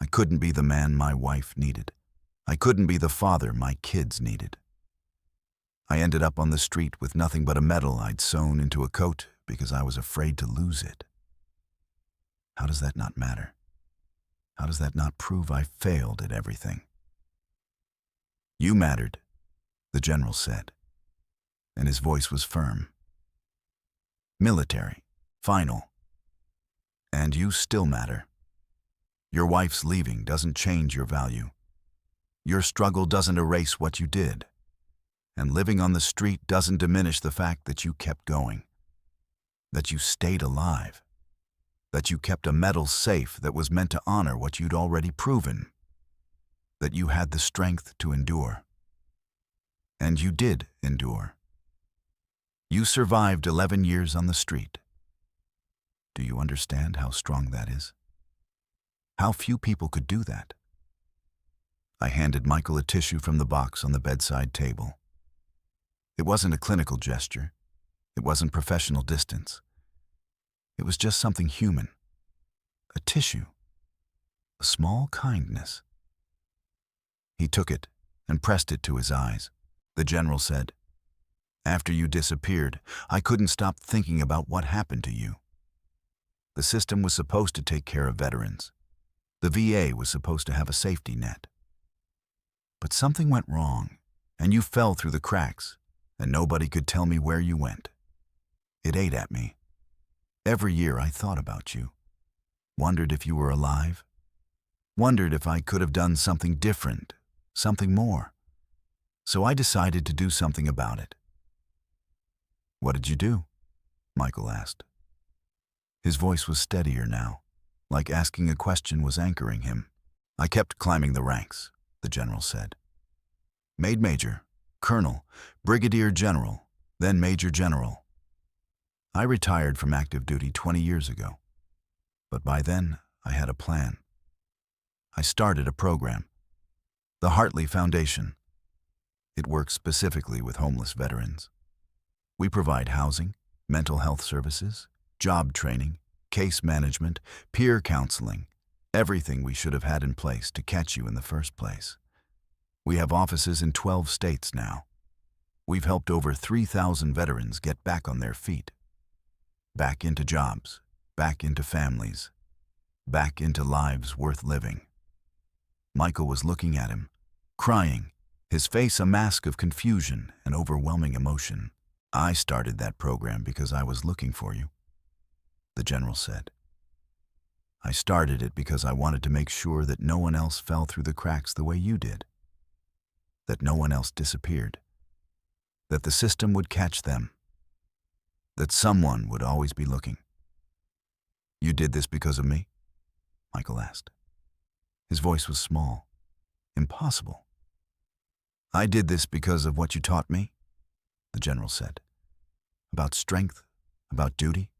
S1: I couldn't be the man my wife needed. I couldn't be the father my kids needed. I ended up on the street with nothing but a medal I'd sewn into a coat because I was afraid to lose it. How does that not matter? How does that not prove I failed at everything? You mattered, the general said, and his voice was firm. Military, final. And you still matter. Your wife's leaving doesn't change your value. Your struggle doesn't erase what you did. And living on the street doesn't diminish the fact that you kept going. That you stayed alive. That you kept a medal safe that was meant to honor what you'd already proven. That you had the strength to endure. And you did endure. You survived 11 years on the street. Do you understand how strong that is? How few people could do that? I handed Michael a tissue from the box on the bedside table. It wasn't a clinical gesture. It wasn't professional distance. It was just something human. A tissue. A small kindness. He took it and pressed it to his eyes. The general said, "After you disappeared, I couldn't stop thinking about what happened to you. The system was supposed to take care of veterans. The VA was supposed to have a safety net. But something went wrong, and you fell through the cracks, and nobody could tell me where you went. It ate at me. Every year I thought about you. Wondered if you were alive. Wondered if I could have done something different, something more. So I decided to do something about it." "What did you do?" Michael asked. His voice was steadier now, like asking a question was anchoring him. "I kept climbing the ranks," the general said. "Made major, colonel, brigadier general, then major general. I retired from active duty 20 years ago. But by then, I had a plan. I started a program, the Hartley Foundation. It works specifically with homeless veterans. We provide housing, mental health services, job training, case management, peer counseling, everything we should have had in place to catch you in the first place. We have offices in 12 states now. We've helped over 3,000 veterans get back on their feet. Back into jobs, back into families, back into lives worth living." Michael was looking at him, crying, his face a mask of confusion and overwhelming emotion. "I started that program because I was looking for you," the general said. "I started it because I wanted to make sure that no one else fell through the cracks the way you did. That no one else disappeared. That the system would catch them. That someone would always be looking." "You did this because of me?" Michael asked. His voice was small. Impossible. "I did this because of what you taught me," the general said. "About strength, about duty,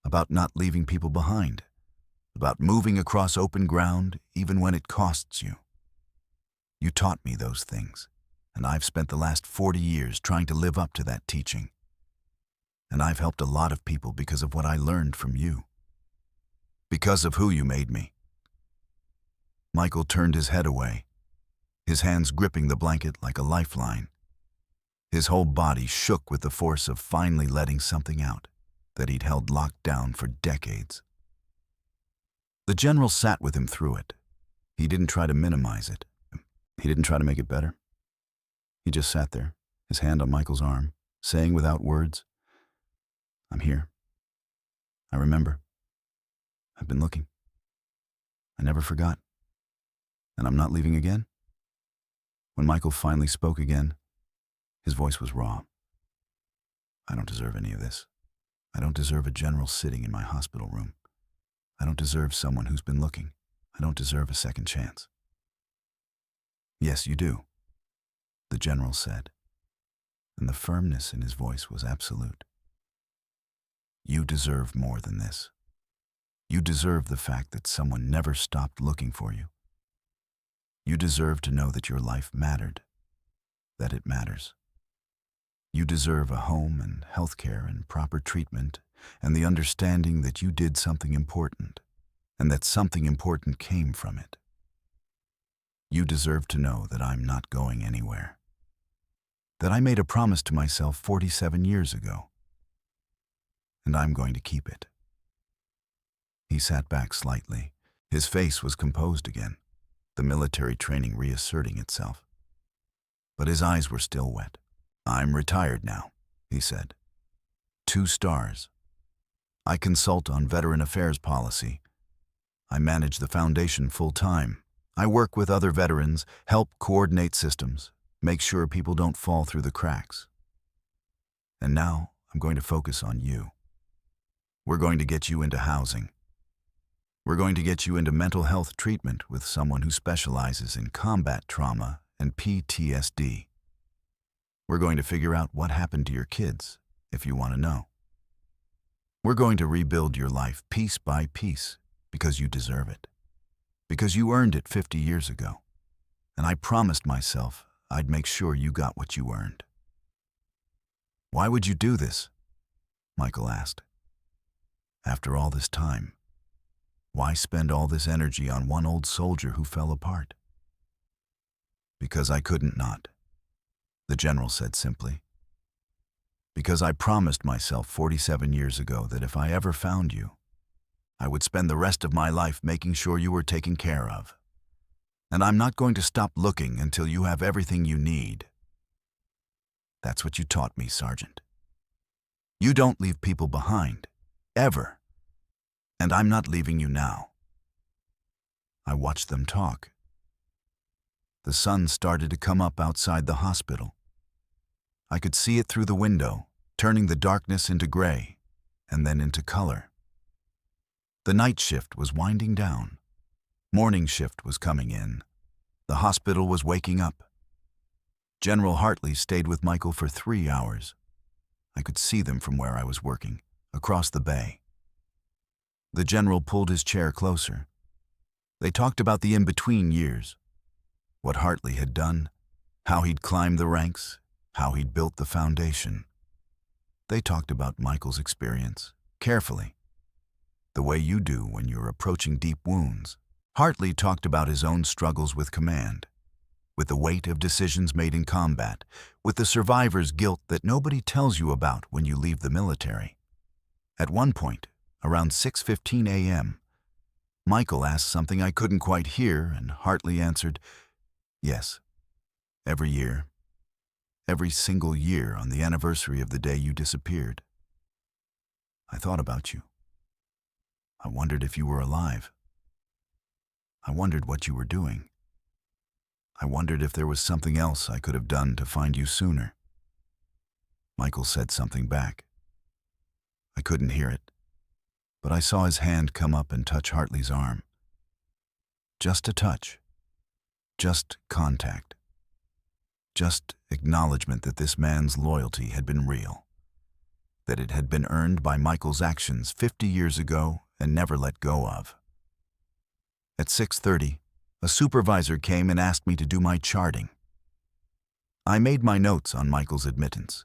S1: about not leaving people behind, about moving across open ground even when it costs you. You taught me those things, and I've spent the last 40 years trying to live up to that teaching. And I've helped a lot of people because of what I learned from you. Because of who you made me." Michael turned his head away, his hands gripping the blanket like a lifeline. His whole body shook with the force of finally letting something out that he'd held locked down for decades. The general sat with him through it. He didn't try to minimize it. He didn't try to make it better. He just sat there, his hand on Michael's arm, saying without words, "I'm here. I remember. I've been looking. I never forgot. And I'm not leaving again." When Michael finally spoke again, his voice was raw. "I don't deserve any of this. I don't deserve a general sitting in my hospital room. I don't deserve someone who's been looking. I don't deserve a second chance." "Yes, you do," the general said, and the firmness in his voice was absolute. "You deserve more than this. You deserve the fact that someone never stopped looking for you. You deserve to know that your life mattered, that it matters. You deserve a home and health care and proper treatment and the understanding that you did something important and that something important came from it. You deserve to know that I'm not going anywhere, that I made a promise to myself 47 years ago, and I'm going to keep it." He sat back slightly. His face was composed again, the military training reasserting itself. But his eyes were still wet. "I'm retired now," he said. 2 stars. I consult on veteran affairs policy. I manage the foundation full-time. I work with other veterans, help coordinate systems, make sure people don't fall through the cracks. And now I'm going to focus on you. We're going to get you into housing. We're going to get you into mental health treatment with someone who specializes in combat trauma and PTSD. We're going to figure out what happened to your kids, if you want to know. We're going to rebuild your life piece by piece because you deserve it. Because you earned it 50 years ago. And I promised myself I'd make sure you got what you earned. Why would you do this? Michael asked. After all this time, why spend all this energy on one old soldier who fell apart? Because I couldn't not, the general said simply. Because I promised myself 47 years ago that if I ever found you, I would spend the rest of my life making sure you were taken care of. And I'm not going to stop looking until you have everything you need. That's what you taught me, Sergeant. You don't leave people behind, ever. And I'm not leaving you now. I watched them talk. The sun started to come up outside the hospital. I could see it through the window, turning the darkness into gray, and then into color. The night shift was winding down. Morning shift was coming in. The hospital was waking up. General Hartley stayed with Michael for 3 hours. I could see them from where I was working, across the bay. The general pulled his chair closer. They talked about the in-between years, what Hartley had done, how he'd climbed the ranks, how he'd built the foundation. They talked about Michael's experience, carefully, the way you do when you're approaching deep wounds. Hartley talked about his own struggles with command, with the weight of decisions made in combat, with the survivor's guilt that nobody tells you about when you leave the military. At one point, around 6:15 a.m., Michael asked something I couldn't quite hear, and Hartley answered, "Yes, every year, every single year on the anniversary of the day you disappeared. I thought about you. I wondered if you were alive. I wondered what you were doing. I wondered if there was something else I could have done to find you sooner." Michael said something back. I couldn't hear it, but I saw his hand come up and touch Hartley's arm. Just a touch. Just contact. Just acknowledgement that this man's loyalty had been real, that it had been earned by Michael's actions 50 years ago and never let go of. At 6:30, a supervisor came and asked me to do my charting. I made my notes on Michael's admittance.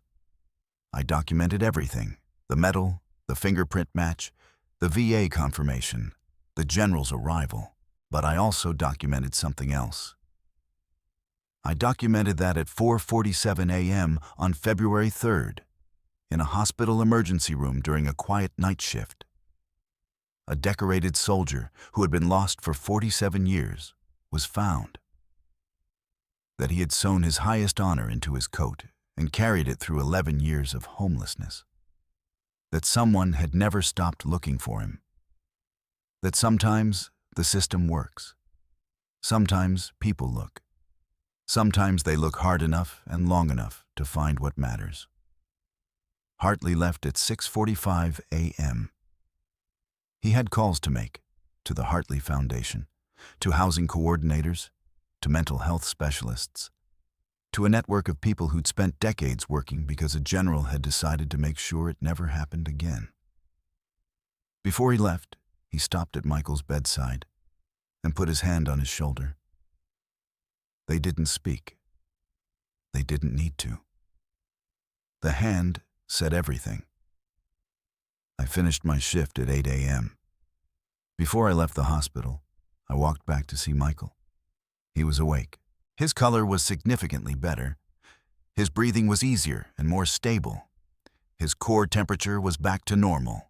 S1: I documented everything: the medal, the fingerprint match, the VA confirmation, the general's arrival, but I also documented something else. I documented that at 4:47 a.m. on February 3rd, in a hospital emergency room during a quiet night shift, a decorated soldier who had been lost for 47 years was found. That he had sewn his highest honor into his coat and carried it through 11 years of homelessness. That someone had never stopped looking for him. That sometimes the system works. Sometimes people look. Sometimes they look hard enough and long enough to find what matters. Hartley left at 6:45 a.m. He had calls to make to the Hartley Foundation, to housing coordinators, to mental health specialists, to a network of people who'd spent decades working because a general had decided to make sure it never happened again. Before he left, he stopped at Michael's bedside and put his hand on his shoulder. They didn't speak. They didn't need to. The hand said everything. I finished my shift at 8 a.m. Before I left the hospital, I walked back to see Michael. He was awake. His color was significantly better. His breathing was easier and more stable. His core temperature was back to normal.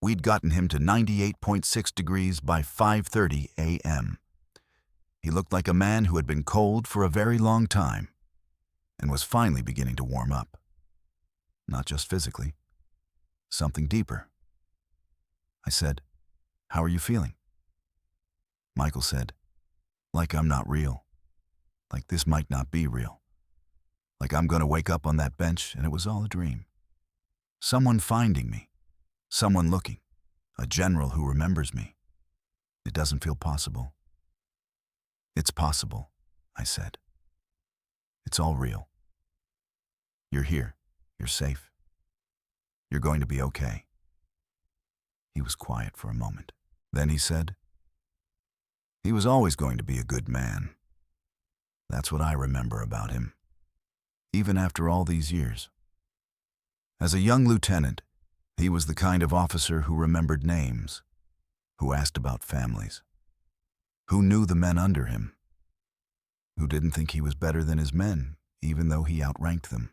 S1: We'd gotten him to 98.6 degrees by 5:30 a.m. He looked like a man who had been cold for a very long time and was finally beginning to warm up. Not just physically, something deeper. I said, "How are you feeling?" Michael said, "Like I'm not real. Like this might not be real. Like I'm going to wake up on that bench and it was all a dream. Someone finding me. Someone looking. A general who remembers me. It doesn't feel possible." "It's possible," I said. "It's all real. You're here. You're safe. You're going to be okay." He was quiet for a moment. Then he said, "He was always going to be a good man. That's what I remember about him, even after all these years." As a young lieutenant, he was the kind of officer who remembered names, who asked about families, who knew the men under him, who didn't think he was better than his men, even though he outranked them.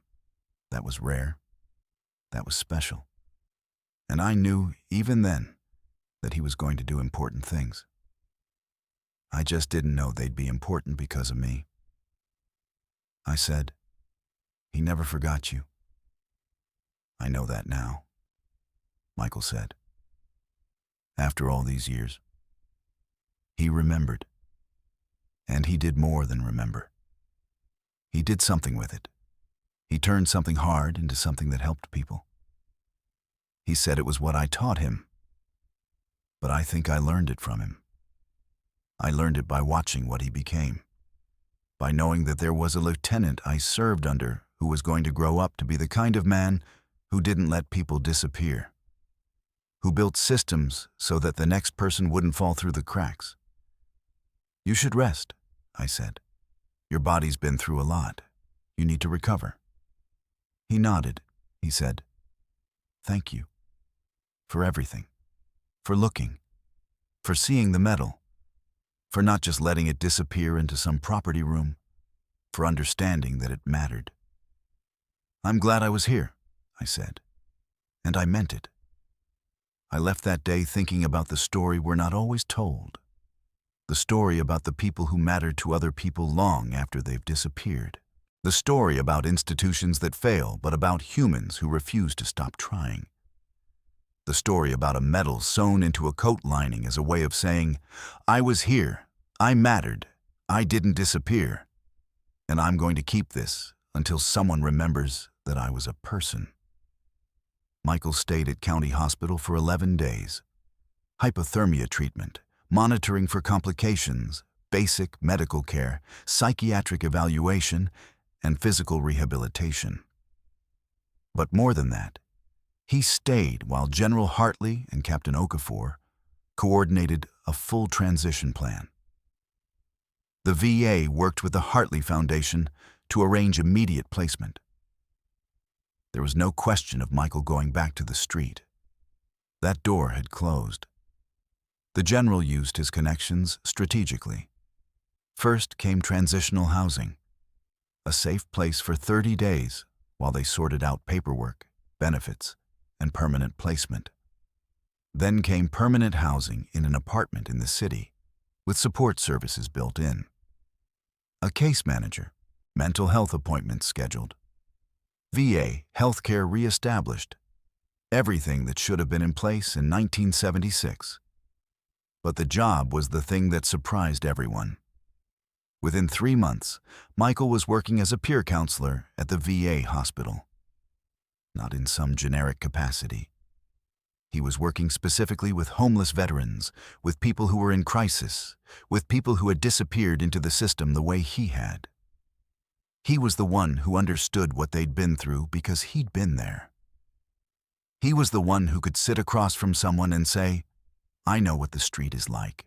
S1: That was rare. That was special. And I knew, even then, that he was going to do important things. I just didn't know they'd be important because of me. I said, "He never forgot you." "I know that now," Michael said. "After all these years." He remembered. And he did more than remember. He did something with it. He turned something hard into something that helped people. He said it was what I taught him. But I think I learned it from him. I learned it by watching what he became, by knowing that there was a lieutenant I served under who was going to grow up to be the kind of man who didn't let people disappear, who built systems so that the next person wouldn't fall through the cracks. "You should rest," I said. "Your body's been through a lot. You need to recover." He nodded. He said, "Thank you. For everything. For looking. For seeing the metal. For not just letting it disappear into some property room. For understanding that it mattered." "I'm glad I was here," I said. And I meant it. I left that day thinking about the story we're not always told. The story about the people who mattered to other people long after they've disappeared. The story about institutions that fail, but about humans who refuse to stop trying. The story about a medal sewn into a coat lining as a way of saying, "I was here, I mattered, I didn't disappear, and I'm going to keep this until someone remembers that I was a person." Michael stayed at County Hospital for 11 days. Hypothermia treatment, monitoring for complications, basic medical care, psychiatric evaluation, and physical rehabilitation. But more than that, he stayed while General Hartley and Captain Okafor coordinated a full transition plan. The VA worked with the Hartley Foundation to arrange immediate placement. There was no question of Michael going back to the street. That door had closed. The general used his connections strategically. First came transitional housing, a safe place for 30 days while they sorted out paperwork, benefits, and permanent placement. Then came permanent housing in an apartment in the city, with support services built in. A case manager, mental health appointments scheduled. VA healthcare reestablished. Everything that should have been in place in 1976. But the job was the thing that surprised everyone. Within 3 months, Michael was working as a peer counselor at the VA hospital. Not in some generic capacity. He was working specifically with homeless veterans, with people who were in crisis, with people who had disappeared into the system the way he had. He was the one who understood what they'd been through because he'd been there. He was the one who could sit across from someone and say, "I know what the street is like.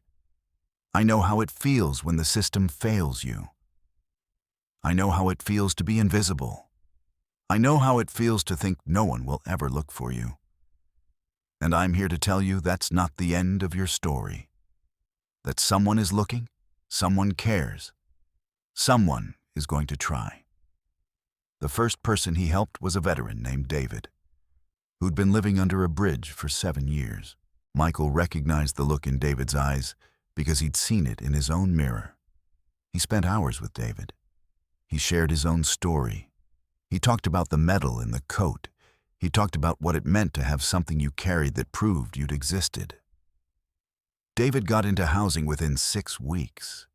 S1: I know how it feels when the system fails you. I know how it feels to be invisible. I know how it feels to think no one will ever look for you. And I'm here to tell you that's not the end of your story. That someone is looking, someone cares, someone is going to try." The first person he helped was a veteran named David, who'd been living under a bridge for 7 years. Michael recognized the look in David's eyes because he'd seen it in his own mirror. He spent hours with David. He shared his own story. He talked about the medal in the coat. He talked about what it meant to have something you carried that proved you'd existed. David got into housing within 6 weeks.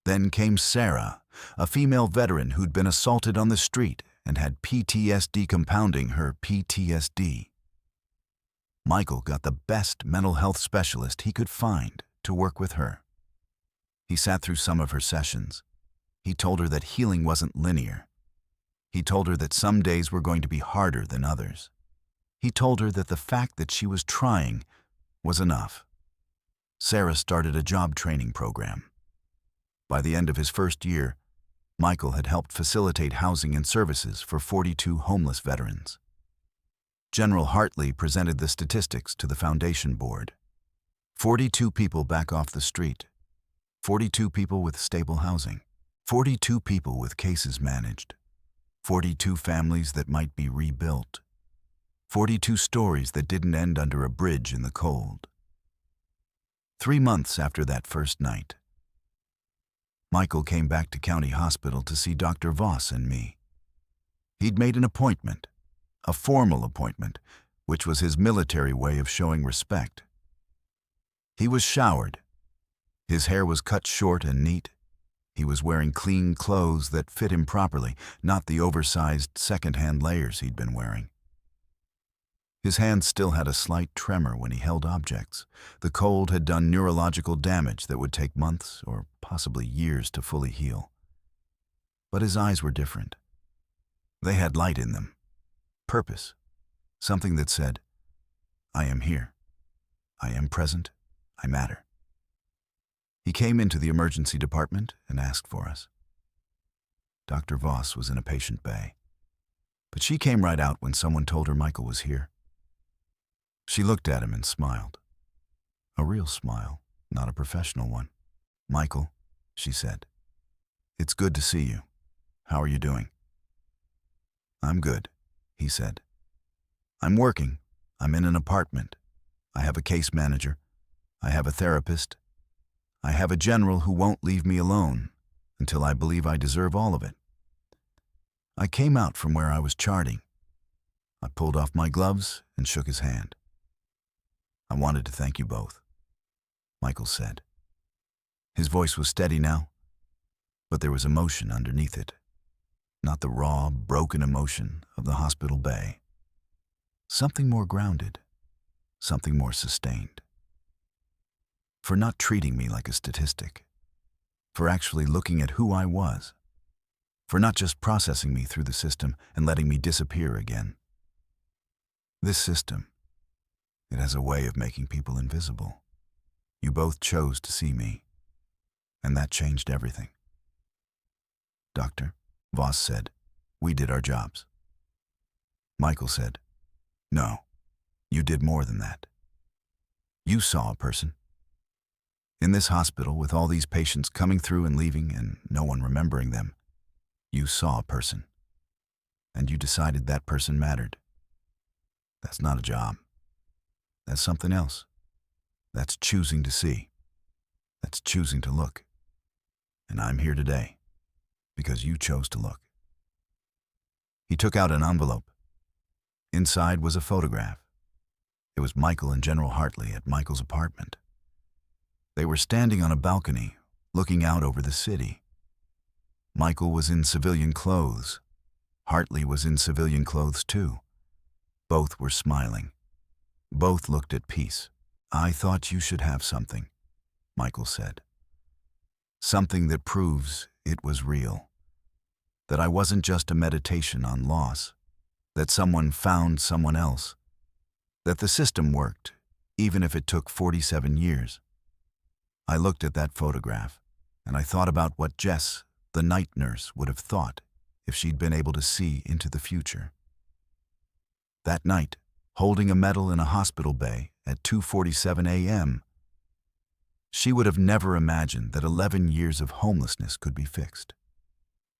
S1: Then came Sarah, a female veteran who'd been assaulted on the street and had PTSD compounding her PTSD. Michael got the best mental health specialist he could find to work with her. He sat through some of her sessions. He told her that healing wasn't linear. He told her that some days were going to be harder than others. He told her that the fact that she was trying was enough. Sarah started a job training program. By the end of his first year, Michael had helped facilitate housing and services for 42 homeless veterans. General Hartley presented the statistics to the foundation board. 42 people back off the street. 42 people with stable housing. 42 people with cases managed. 42 families that might be rebuilt. 42 stories that didn't end under a bridge in the cold. 3 months after that first night, Michael came back to County Hospital to see Dr. Voss and me. He'd made an appointment, a formal appointment, which was his military way of showing respect. He was showered. His hair was cut short and neat. He was wearing clean clothes that fit him properly, not the oversized second-hand layers he'd been wearing. His hands still had a slight tremor when he held objects. The cold had done neurological damage that would take months or possibly years to fully heal. But his eyes were different. They had light in them, purpose, something that said, "I am here. I am present. I matter." He came into the emergency department and asked for us. Dr. Voss was in a patient bay, but she came right out when someone told her Michael was here. She looked at him and smiled. A real smile, not a professional one. "Michael," she said, "it's good to see you. How are you doing?" "I'm good," he said. "I'm working. I'm in an apartment. I have a case manager. I have a therapist. I have a general who won't leave me alone until I believe I deserve all of it. I came out from where I was charting. I pulled off my gloves and shook his hand. I wanted to thank you both," Michael said. His voice was steady now, but there was emotion underneath it, not the raw, broken emotion of the hospital bay. Something more grounded, something more sustained. For not treating me like a statistic, for actually looking at who I was, for not just processing me through the system and letting me disappear again. This system, it has a way of making people invisible. You both chose to see me, and that changed everything. "Doctor," Voss said, "we did our jobs." Michael said, "No, you did more than that. You saw a person. In this hospital, with all these patients coming through and leaving and no one remembering them, you saw a person. And you decided that person mattered. That's not a job. That's something else. That's choosing to see. That's choosing to look. And I'm here today because you chose to look." He took out an envelope. Inside was a photograph. It was Michael and General Hartley at Michael's apartment. They were standing on a balcony, looking out over the city. Michael was in civilian clothes. Hartley was in civilian clothes too. Both were smiling. Both looked at peace. "I thought you should have something," Michael said. "Something that proves it was real. That I wasn't just a meditation on loss. That someone found someone else. That the system worked, even if it took 47 years. I looked at that photograph, and I thought about what Jess, the night nurse, would have thought if she'd been able to see into the future. That night, holding a medal in a hospital bay at 2:47 a.m., she would have never imagined that 11 years of homelessness could be fixed,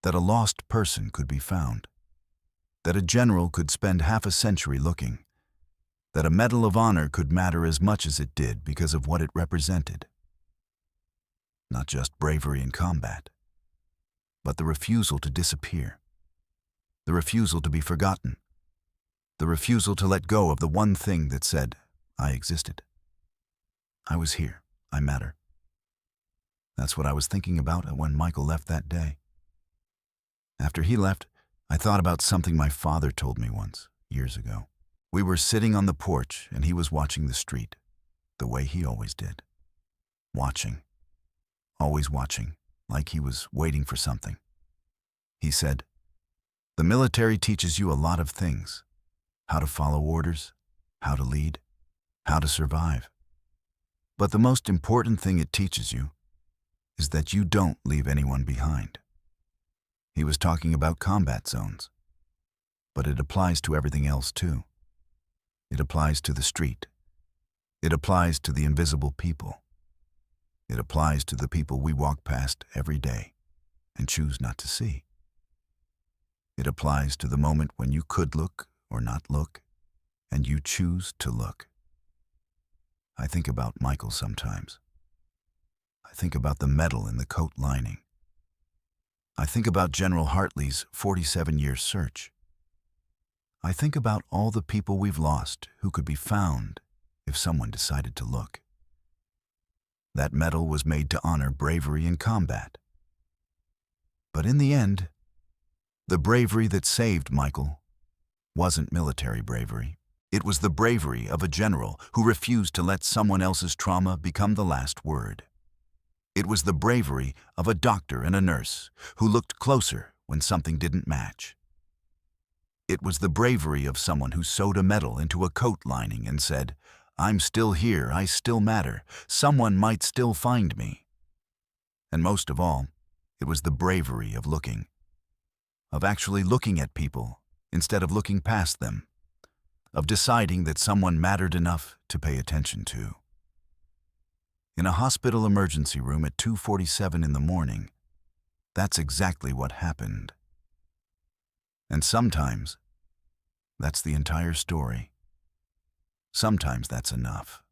S1: that a lost person could be found, that a general could spend half a century looking, that a Medal of Honor could matter as much as it did because of what it represented. Not just bravery in combat, but the refusal to disappear, the refusal to be forgotten, the refusal to let go of the one thing that said, I existed. I was here. I matter. That's what I was thinking about when Michael left that day. After he left, I thought about something my father told me once, years ago. We were sitting on the porch and he was watching the street, the way he always did. Watching. Always watching, like he was waiting for something. He said, "The military teaches you a lot of things. How to follow orders, how to lead, how to survive. But the most important thing it teaches you is that you don't leave anyone behind." He was talking about combat zones, but it applies to everything else too. It applies to the street. It applies to the invisible people. It applies to the people we walk past every day and choose not to see. It applies to the moment when you could look or not look, and you choose to look. I think about Michael sometimes. I think about the metal in the coat lining. I think about General Hartley's 47-year search. I think about all the people we've lost who could be found if someone decided to look. That medal was made to honor bravery in combat. But in the end, the bravery that saved Michael wasn't military bravery. It was the bravery of a general who refused to let someone else's trauma become the last word. It was the bravery of a doctor and a nurse who looked closer when something didn't match. It was the bravery of someone who sewed a medal into a coat lining and said, "I'm still here, I still matter, someone might still find me." And most of all, it was the bravery of looking, of actually looking at people instead of looking past them, of deciding that someone mattered enough to pay attention to. In a hospital emergency room at 2:47 in the morning, that's exactly what happened. And sometimes, that's the entire story. Sometimes that's enough.